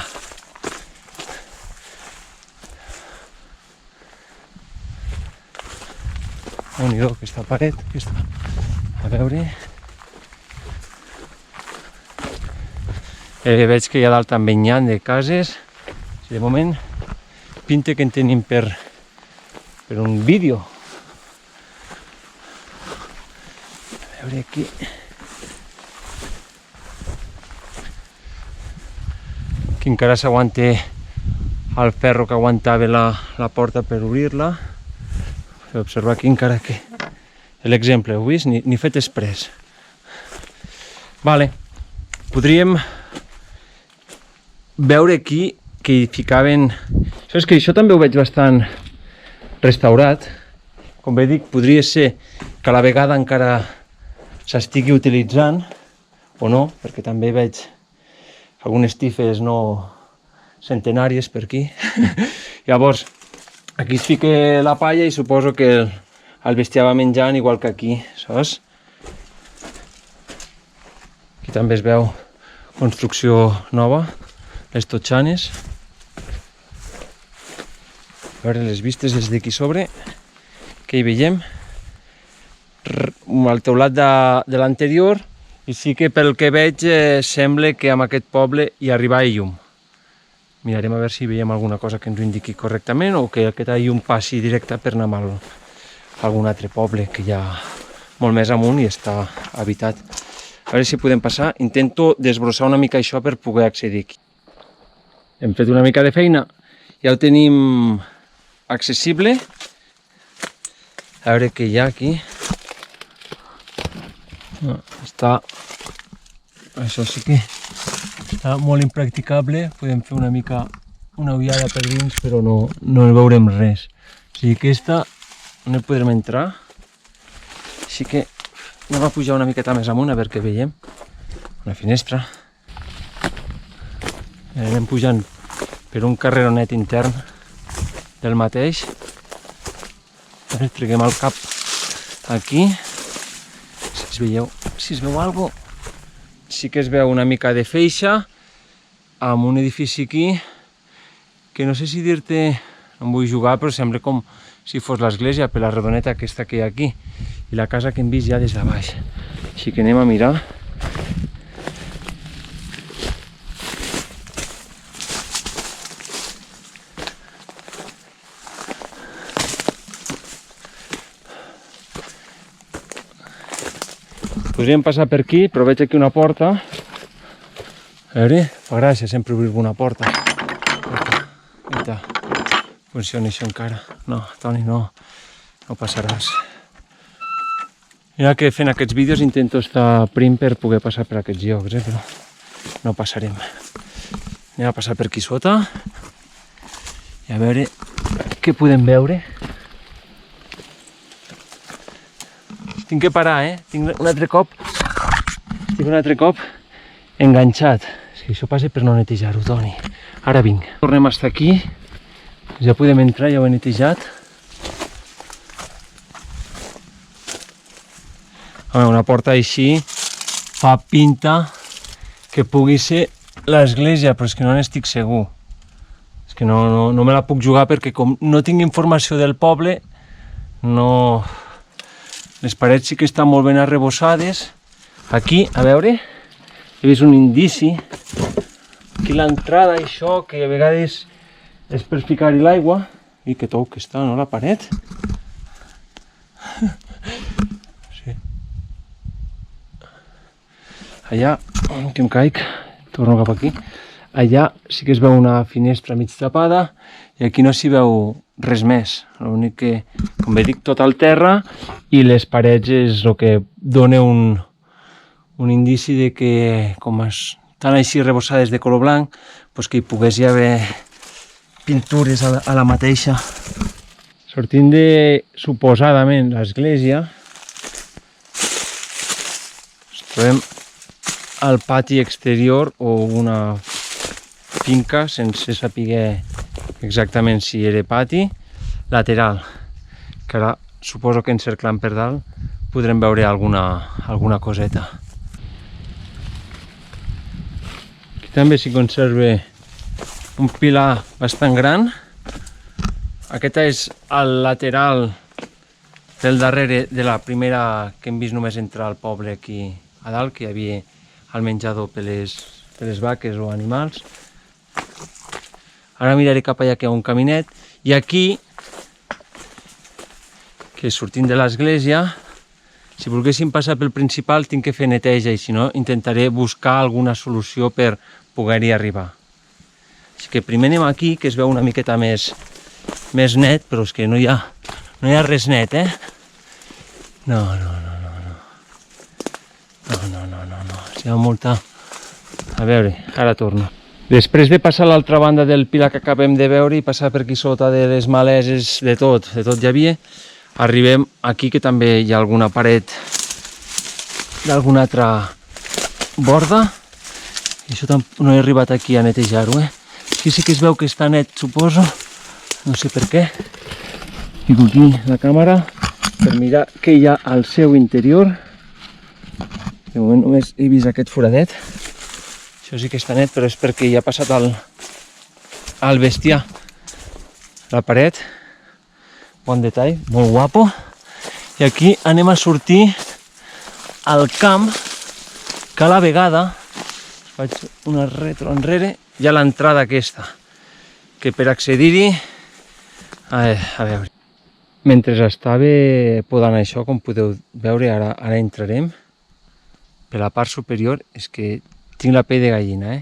Déu-n'hi-do, aquesta paret, aquesta. A veure... veig que hi ha dalt també n'hi ha de cases. De moment, pinta que en tenim per un vídeo. A veure aquí... Aquí encara s'aguanta el ferro que aguantava la porta per obrir-la. Podeu observar aquí encara que... L'exemple, heu vist? Ni fet express. Vale. Podríem veure aquí que hi ficaven... És que això també ho veig bastant restaurat. Com bé dic, podria ser que a la vegada encara s'estigui utilitzant, o no, perquè també veig algunes tifes no centenàries per aquí. Llavors, aquí es fica la palla i suposo que el bestiar va menjant igual que aquí, saps? Aquí també es veu construcció nova, les totxanes. A veure les vistes des d'aquí sobre, que hi veiem el teulat de l'anterior, i sí que pel que veig sembla que amb aquest poble hi arriba llum. Mirarem a veure si veiem alguna cosa que ens ho indiqui correctament o que aquesta llum passi directe per anar a algun altre poble que hi ha molt més amunt i està habitat. A veure si podem passar. Intento desbrossar una mica això per poder accedir aquí. Hem fet una mica de feina, ja ho tenim accessible. A veure què hi ha aquí. Això sí que està molt impracticable. Podem fer una mica una ullada per dins, però no en veurem res. O sigui, aquesta no hi podrem entrar. Així que anem a pujar una miqueta més amunt a veure què veiem. Una finestra. Anem pujant per un carreronet intern del mateix. Treguem el cap aquí. Si es veu alguna cosa, sí que es veu una mica de feixa amb un edifici aquí que no sé si dir-te, no em vull jugar, però sembla com si fos l'església per la redoneta aquesta que hi ha aquí i la casa que hem vist ja des de baix. Així que anem a mirar. Podríem passar per aquí, però veig aquí una porta. A veure, fa gràcia sempre obrir una porta. Funciona això encara. No, Toni, no passaràs. Mira que fent aquests vídeos intento estar prim per poder passar per aquests llocs, però no passarem. Anem a passar per aquí sota i a veure què podem veure. Tinc que parar, Tinc un altre cop. Estic un altre cop enganxat. És que això passa per no netejar-ho, Toni. Ara vinc. Tornem a estar aquí. Ja podem entrar, ja ho he netejat. Una porta així fa pinta que pugui ser l'església, però és que no n'estic segur. És que no me la puc jugar perquè com no tinc informació del poble, no... Les parets sí que estan molt ben arrebossades. Aquí, a veure, he vist un indici. Aquí l'entrada, això, que a vegades és per ficar-hi l'aigua. I que tou que està, no, la paret? Sí. Allà, que em caic, torno cap aquí. Allà sí que es veu una finestra mig tapada i aquí no s'hi veu res més. L'únic que, com bé dic, tot al terra i les parets és el que dona un indici de que, com estan així rebossades de color blanc, doncs que hi pogués haver pintures a la mateixa. Sortint de, suposadament, l'església, ens trobem al pati exterior o una finca, sense saber exactament si era pati, lateral, que ara suposo que encerclant per dalt podrem veure alguna coseta. Aquí també s'hi conserva un pilar bastant gran. Aquest és el lateral pel darrere de la primera que hem vist només entrar al poble aquí a dalt, que hi havia el menjador per les vaques o animals. Ara miraré cap allà que hi ha un caminet, i aquí, que sortint de l'església, si volguéssim passar pel principal tinc que fer neteja, i si no intentaré buscar alguna solució per poder-hi arribar. Així que primer anem aquí, que es veu una miqueta més net, però és que no hi ha res net, eh? No. Hi ha molta... A veure, ara torno. Després de passar a l'altra banda del pilar que acabem de veure i passar per aquí sota de les maleses, de tot hi havia, arribem aquí, que també hi ha alguna paret d'alguna altra borda. I això no he arribat aquí a netejar-ho, eh? Aquí sí que es veu que està net, suposo. No sé per què. Fico aquí la càmera per mirar què hi ha al seu interior. De moment només he vist aquest foradet. Això sí que està net, però és perquè hi ha passat el bestiar. La paret, bon detall, molt guapo. I aquí anem a sortir al camp, que a la vegada, faig una retro enrere, hi ha l'entrada aquesta, que per accedir-hi, a veure, mentre estava podant això, com podeu veure, ara entrarem. Per la part superior és que tinc la pell de gallina,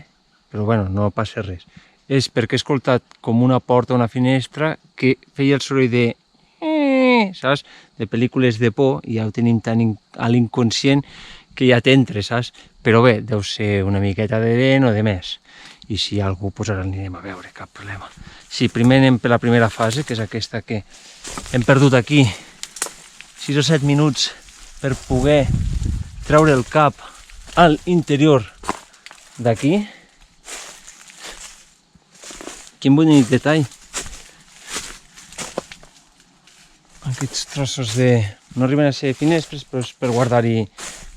però bueno, no passa res. És perquè he escoltat com una porta o una finestra que feia el soroll de... saps? De pel·lícules de por, i ja ho tenim tan a l'inconscient que ja t'entres, saps? Però bé, deu ser una miqueta de vent o de més. I si algú, doncs ara anirem a veure, cap problema. Sí, primer anem per la primera fase, que és aquesta que hem perdut aquí 6 o 7 minuts per poder treure el cap a l'interior d'aquí. Quin bonic detall. Aquests trossos de... no arriben a ser finestres, però és per guardar-hi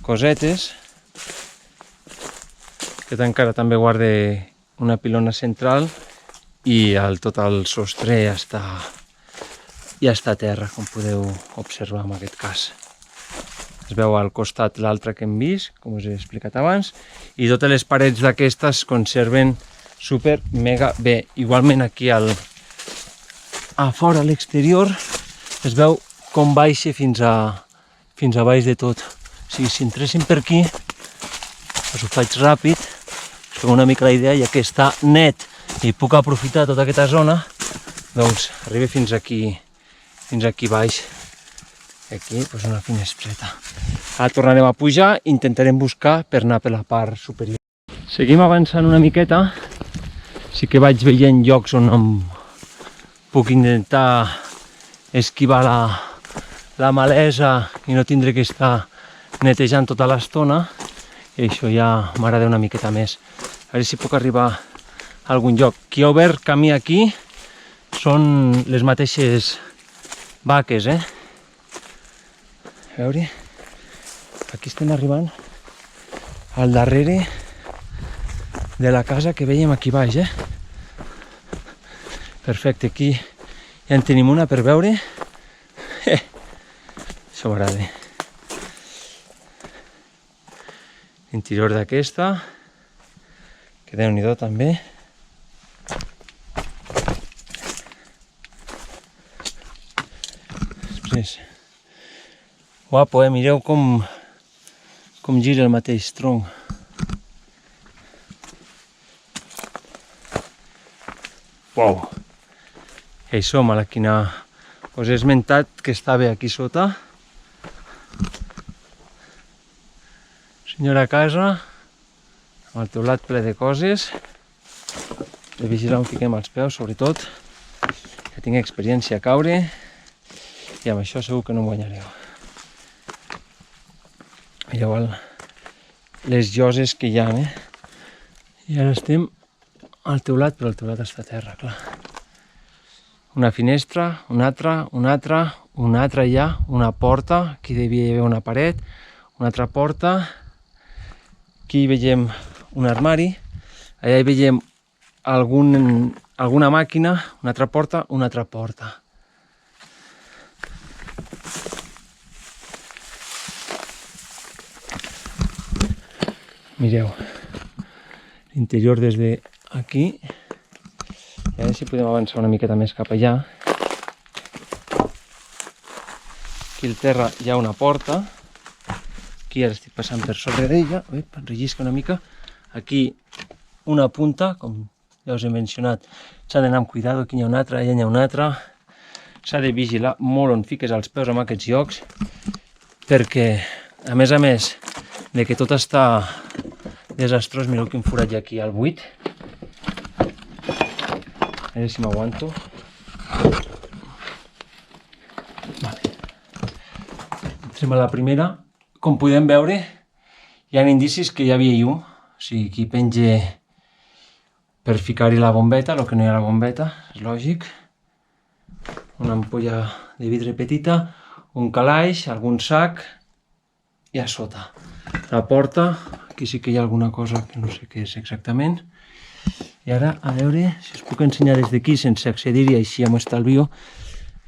cosetes. Aquest encara també guarda una pilona central, i tot el sostre ja està a terra, com podeu observar en aquest cas. Es veu al costat l'altre que hem vist, com us he explicat abans, i totes les parets d'aquestes conserven super mega bé. Igualment aquí a fora a l'exterior es veu com baixa fins a baix de tot. O sigui, si entréssim per aquí, us ho faig ràpid, us feu una mica la idea, ja que està net i puc aprofitar tota aquesta zona, doncs arriba fins aquí baix. Aquí, doncs una finestreta. Ara tornarem a pujar i intentarem buscar per anar per la part superior. Seguim avançant una miqueta. Sí que vaig veient llocs on puc intentar esquivar la malesa i no tindré que estar netejant tota l'estona. I això ja m'agrada una miqueta més. A veure si puc arribar a algun lloc. Qui ha obert camí aquí són les mateixes vaques, A veure, aquí estem arribant al darrere de la casa que veiem aquí baix, Perfecte, aquí ja en tenim una per veure. Això m'agrada. L'interior d'aquesta, que Déu-n'hi-do també. Després, guapo, mireu com gira el mateix tronc. Uau! I això, a la quina us he esmentat que estava aquí sota. Senyora casa, amb el teulat ple de coses. De vigilar on fiquem els peus, sobretot, que tinc experiència a caure, i amb això segur que no em guanyareu. Mireu les lloses que hi ha, I ara estem al teulat, però el teulat està a terra, clar. Una finestra, una altra allà, una porta, aquí devia haver una paret, una altra porta, aquí veiem un armari, allà hi veiem alguna màquina, una altra porta, Mireu, l'interior des d'aquí. I a veure si podem avançar una miqueta més cap allà. Aquí al terra hi ha una porta. Aquí ara estic passant per sobre d'ella. Enregisca una mica. Aquí una punta, com ja us he mencionat, s'ha d'anar amb cuidado. Aquí hi ha una altra, allà hi ha una altra. S'ha de vigilar molt on fiques els peus en aquests llocs, perquè, a més de que tot està desastrós, mireu quin forat hi ha aquí al buit. A veure si m'aguanto. Entrem a la primera. Com podem veure, hi ha indicis que hi havia llum. O sigui, aquí penja per ficar-hi la bombeta, el que no hi ha la bombeta, és lògic. Una ampolla de vidre petita, un calaix, algun sac, i a sota la porta. Aquí sí que hi ha alguna cosa que no sé què és exactament. I ara, a veure si us puc ensenyar des d'aquí sense accedir-hi, així ja m'ho estalvio.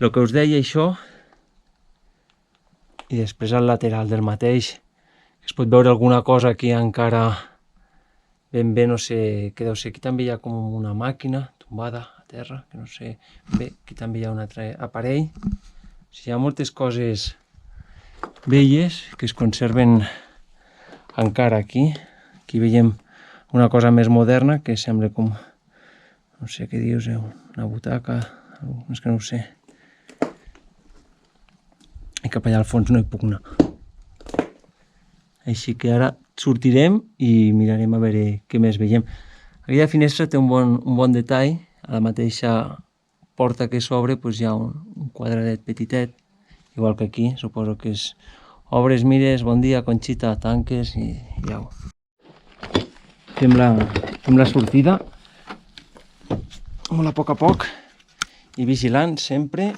El que us deia, això, i després al lateral del mateix, es pot veure alguna cosa aquí encara ben bé, no sé què deu ser. Aquí també hi ha com una màquina tombada a terra, que no sé bé. Aquí també hi ha un altre aparell. O sigui, hi ha moltes coses velles que es conserven encara aquí. Aquí veiem una cosa més moderna que sembla com, no sé què dius, una butaca, és que no ho sé. I cap allà al fons no hi puc anar. Així que ara sortirem i mirarem a veure què més veiem. Aquella finestra té un bon detall. A la mateixa porta que s'obre hi ha un quadradet petitet, igual que aquí. Suposo que és obres, mires, bon dia, Conxita, tanques i au. Fem la sortida molt a poc i vigilant sempre.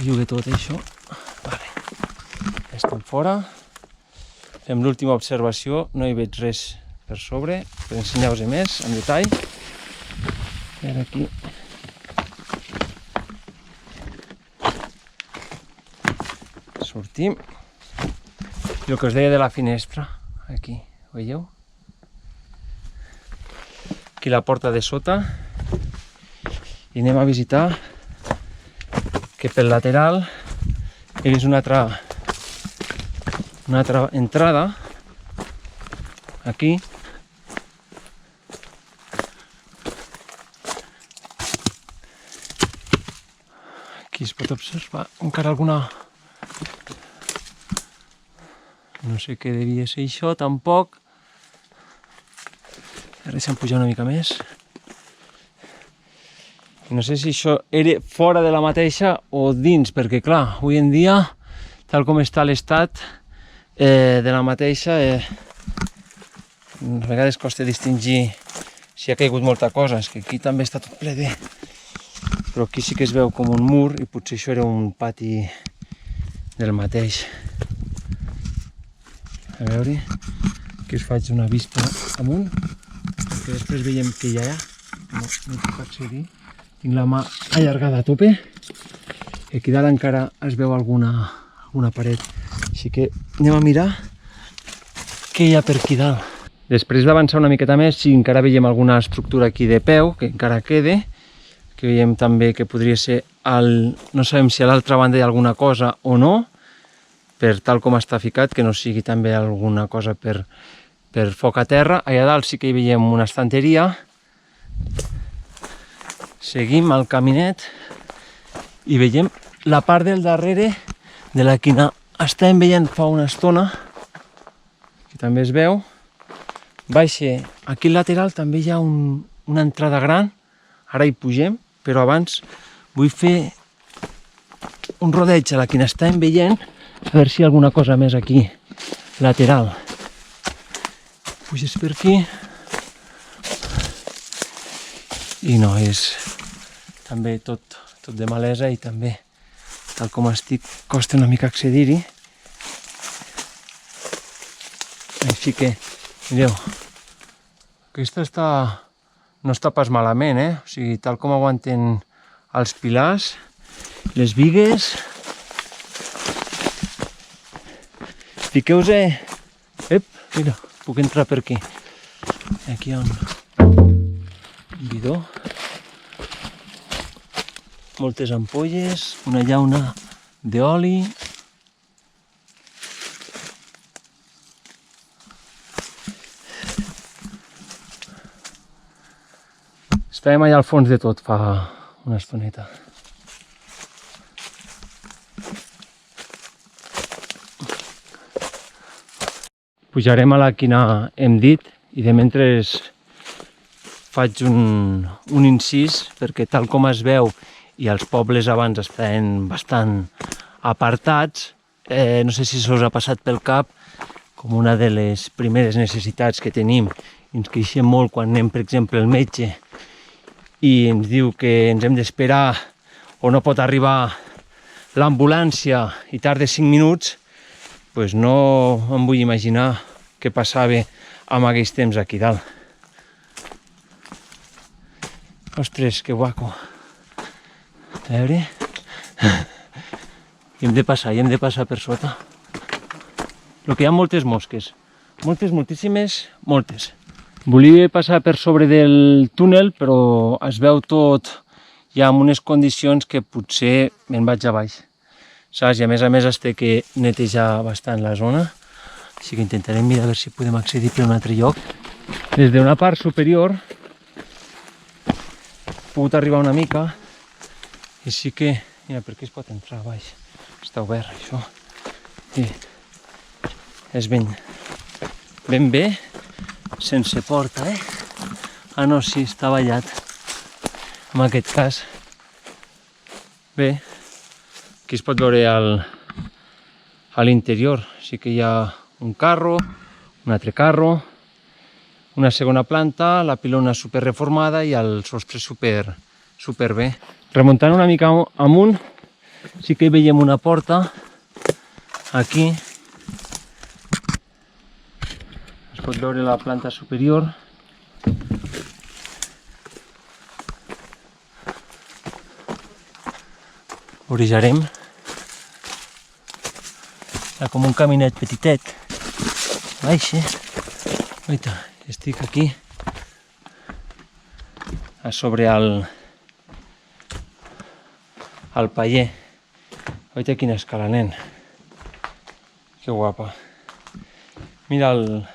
Juga tot això. Vale. Estem fora. Fem l'última observació. No hi veig res per sobre, per ensenyar-vos més en detall. I ara aquí. Sortim. I el que us deia de la finestra, aquí, ho veieu? Aquí la porta de sota. I anem a visitar que pel lateral he vist una altra entrada aquí. Aquí es pot observar encara alguna... No sé què devia ser això, tampoc. Ara s'han pujat una mica més. No sé si això era fora de la mateixa o dins, perquè clar, avui en dia, tal com està l'estat de la mateixa, a vegades costa distingir si ha caigut molta cosa. És que aquí també està tot ple de... Però aquí sí que es veu com un mur i potser això era un pati del mateix. A veure, que us faig una vista amunt, que després veiem que ja hi ha. No puc accedir. Tinc la mà allargada a tope. Aquí dalt encara es veu alguna paret. Així que anem a mirar què hi ha per aquí dalt. Després d'avançar una miqueta més, sí, encara veiem alguna estructura aquí de peu, que encara queda. Que veiem també que podria ser no sabem si a l'altra banda hi ha alguna cosa o no, per tal com està ficat, que no sigui també alguna cosa per foc a terra. Allà dalt sí que hi veiem una estanteria. Seguim el caminet i veiem la part del darrere de la quina estàvem veient fa una estona. Aquí també es veu. Baixa, aquí al lateral també hi ha una entrada gran. Ara hi pugem, però abans vull fer un rodeig a la quina estàvem veient, a veure si hi ha alguna cosa més aquí, lateral. Puges per aquí. I no, és també tot de malesa i també, tal com estic, costa una mica accedir-hi. Així que, mireu, aquesta no està pas malament, o sigui, tal com aguanten els pilars, les bigues, Fiqueu-vos... Ep, mira, puc entrar per aquí. Aquí hi ha un bidó. Moltes ampolles, una llauna d'oli. Estàvem allà al fons de tot fa una estoneta. Pujarem a la quina hem dit i de mentre faig un incís perquè tal com es veu i els pobles abans estaven bastant apartats, no sé si se us ha passat pel cap com una de les primeres necessitats que tenim i ens queixem molt quan anem per exemple al metge i ens diu que ens hem d'esperar o no pot arribar l'ambulància i tarda 5 minuts, doncs no em vull imaginar què passava amb aquells temps aquí dalt. Ostres, que guaco. A veure... I hem de passar per sota. Però que hi ha moltes mosques. Moltíssimes, moltes. Volia passar per sobre del túnel, però es veu tot ja en unes condicions que potser me'n vaig a baix. Saps? I a més es té que netejar bastant la zona. Així que intentarem mirar a veure si podem accedir per un altre lloc. Des d'una part superior he pogut arribar una mica i sí que... Mira, per aquí es pot entrar a baix. Està obert, això. I és ben bé, sense porta, eh? Ah, no, sí, està vallat. En aquest cas. Bé, aquí es pot veure a l'interior. Sí que hi ha un carro, un altre carro, una segona planta, la pilona super reformada i el sostre super bé. Remuntant una mica amunt, sí que hi veiem una porta, aquí. Es pot veure la planta superior. Orejarem. Hi ha com un caminet petitet. Baixa. Oita, estic aquí. A sobre el paller. Oita quina escala, nen. Que guapa. Mira el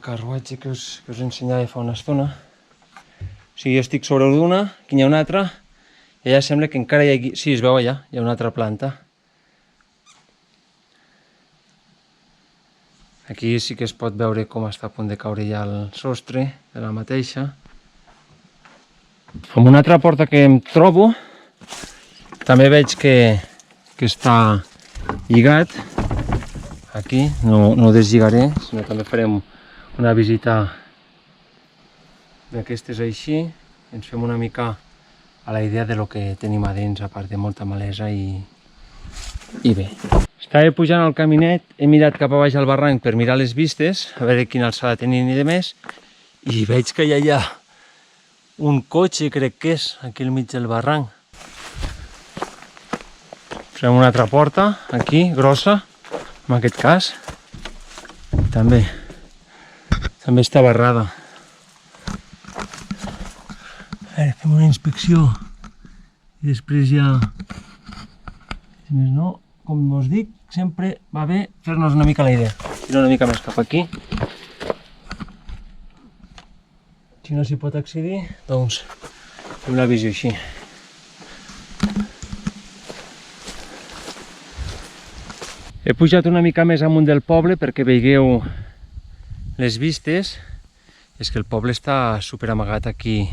carruatge que us ensenyava fa una estona. O sigui, jo estic sobre d'una, aquí hi ha una altra, i allà sembla que encara hi ha... Sí, es veu allà, hi ha una altra planta. Aquí sí que es pot veure com està a punt de caure ja el sostre de la mateixa. Amb una altra porta que em trobo, també veig que està lligat. Aquí, no ho deslligaré, sinó també farem una visita d'aquestes així. Ens fem una mica a la idea de lo que tenim a dins, a part de molta malesa i bé. Estava pujant al caminet, he mirat cap a baix al barranc per mirar les vistes, a veure quina alçada tenien i de més, i veig que ja hi ha un cotxe, crec que és, aquí al mig del barranc. Fem una altra porta, aquí, grossa, en aquest cas. També està barrada. A veure, fem una inspecció i després ja... Si més no, com us dic, sempre va bé fer-nos una mica la idea. Tirar una mica més cap aquí. Si no s'hi pot accedir, doncs fem la visió així. He pujat una mica més amunt del poble perquè veieu les vistes. És que el poble està super amagat aquí.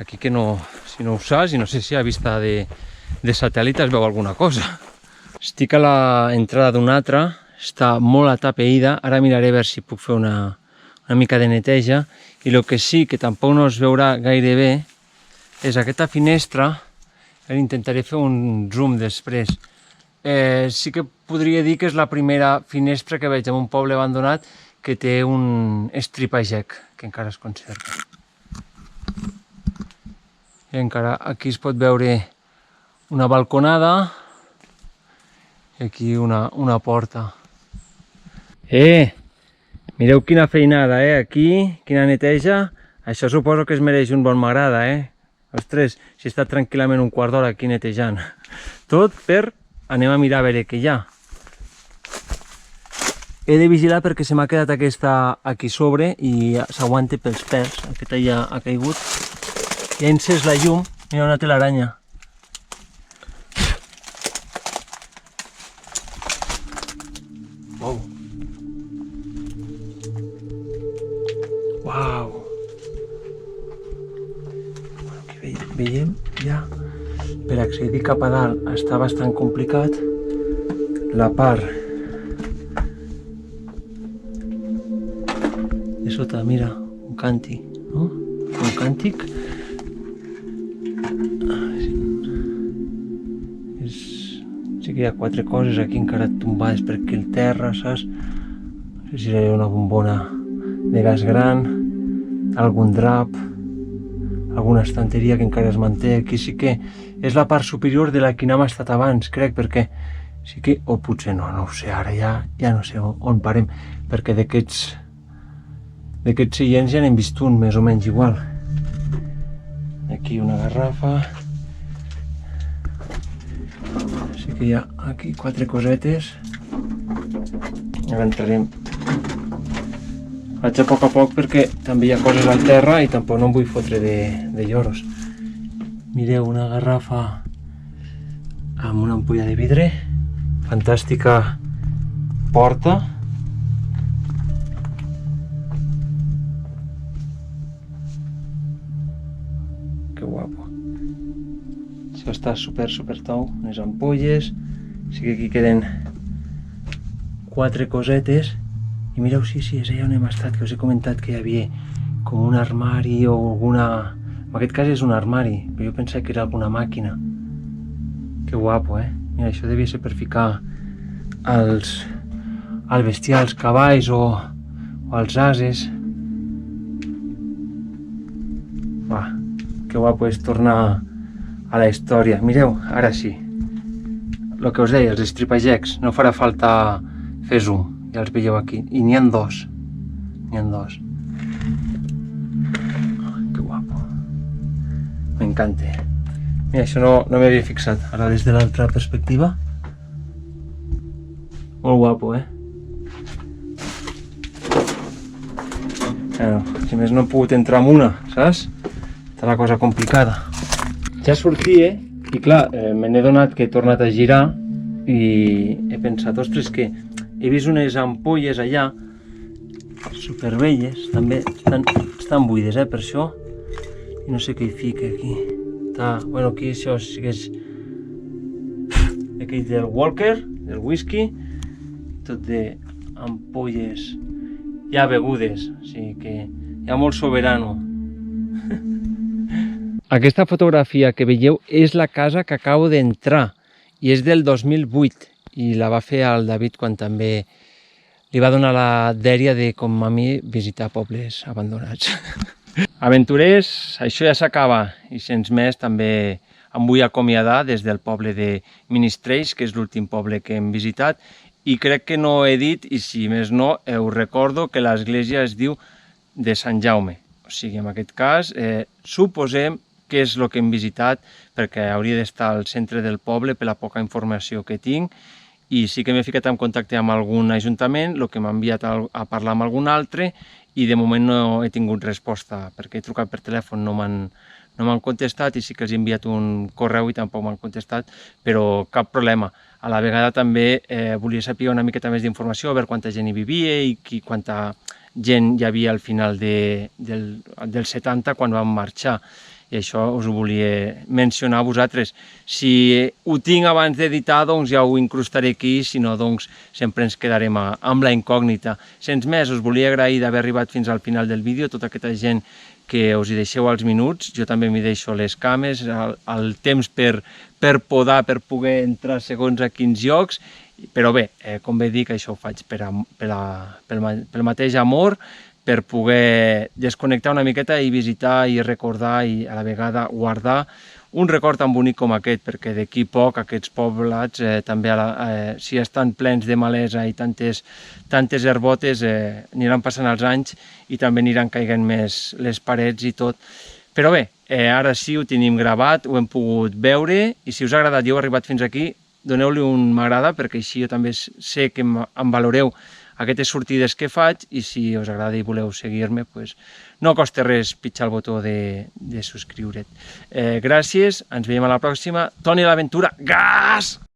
Aquí que no, si no ho saps, i no sé si a vista de satèl·lit es veu alguna cosa. Estic a l'entrada d'una altra, està molt atapeïda. Ara miraré a veure si puc fer una mica de neteja. I el que sí, que tampoc no es veurà gaire bé, és aquesta finestra. Intentaré fer un zoom després. Sí que podria dir que és la primera finestra que veig en un poble abandonat que té un estripajec, que encara es conserva. I encara aquí es pot veure una balconada. I aquí una porta. Mireu quina feinada, aquí, quina neteja. Això suposo que es mereix un bon m'agrada, Ostres, si he estat tranquil·lament un quart d'hora aquí netejant. Tot per... Anem a mirar a veure què hi ha. He de vigilar perquè se m'ha quedat aquesta aquí sobre i s'aguanta pels pèls. Aquesta ja ha caigut. I ha encès la llum. Mira, una telaranya. Uau. Uau. Veiem ja, per accedir cap a dalt està bastant complicat. La part de sota, mira, un càntic, no? Un càntic. Sí que hi ha 4 coses aquí encara tombades per aquí al terra, saps? No sé si hi ha una bombona de gas gran, algun drap, alguna estanteria que encara es manté. Aquí sí que és la part superior de la que n'hem estat abans, crec, perquè sí que... O potser no, no ho sé, ara ja no sé on parem, perquè d'aquests seients ja n'hem vist un més o menys igual. Aquí una garrafa. Sí que hi ha aquí 4 cosetes. Ara entrarem. Vaig a poc perquè també hi ha coses al terra i tampoc no em vull fotre de lloros. Mireu, una garrafa amb una ampolla de vidre. Fantàstica porta. Que guapo. Això està super tou, unes ampolles. Sí que aquí queden 4 cosetes. I mireu, sí, és allà on hem estat, que us he comentat que hi havia com un armari o alguna... En aquest cas és un armari, però jo pensava que era alguna màquina. Que guapo, Mira, això devia ser per ficar al bestiar, els cavalls o els ases. Uah, que guapo és tornar a la història. Mireu, ara sí. El que us deia, els estripajecs, no farà falta fer zoom. Ja els veieu aquí. I n'hi ha 2. N'hi ha 2. Oh, que guapo. M'encanta. Mira, això no m'hi havia fixat. Ara des de l'altra perspectiva. Molt guapo, Bueno, si més no he pogut entrar amb una, saps? Està la cosa complicada. Ja sortia, i clar, me n'he donat que he tornat a girar i he pensat, ostres, que he vist unes ampolles allà, superbelles, també estan buides, per això. I no sé què hi fica aquí. Bueno, aquí això sí que és aquell del Walker, del whisky, tot d'ampolles ja begudes, o sigui que ja molt soberano. Aquesta fotografia que veieu és la casa que acabo d'entrar i és del 2008. I la va fer el David quan també li va donar la dèria de, com a mi, visitar pobles abandonats. Aventurers, això ja s'acaba i sense més també em vull acomiadar des del poble de Ministreix, que és l'últim poble que hem visitat, i crec que no he dit, i si més no, us recordo que l'església es diu de Sant Jaume. O sigui, en aquest cas, suposem que és el que hem visitat, perquè hauria d'estar al centre del poble per la poca informació que tinc, i sí que m'he ficat en contacte amb algun ajuntament, el que m'ha enviat a parlar amb algun altre, i de moment no he tingut resposta, perquè he trucat per telèfon, no m'han contestat, i sí que els he enviat un correu i tampoc m'han contestat, però cap problema. A la vegada també volia saber una miqueta més d'informació, a veure quanta gent hi vivia i quanta gent hi havia al final del 70 quan vam marxar. I això us ho volia mencionar a vosaltres. Si ho tinc abans d'editar, doncs ja ho incrustaré aquí, si no, doncs sempre ens quedarem amb la incògnita. Sense més, us volia agrair d'haver arribat fins al final del vídeo, tota aquesta gent que us hi deixeu els minuts, jo també m'hi deixo les cames, el temps per podar, per poder entrar segons a quins llocs, però bé, com bé dic, això ho faig pel mateix amor, per poder desconnectar una miqueta i visitar i recordar i a la vegada guardar un record tan bonic com aquest, perquè d'aquí poc aquests poblats també si estan plens de malesa i tantes herbotes aniran passant els anys i també aniran caigant més les parets i tot. Però bé, ara sí ho tenim gravat, ho hem pogut veure i si us ha agradat i heu arribat fins aquí, doneu-li un m'agrada perquè així jo també sé que em valoreu aquestes sortides que faig i si us agrada i voleu seguir-me, doncs no costa res pitjar el botó de subscriure't. Gràcies, ens veiem a la pròxima. Toni l'aventura, gas!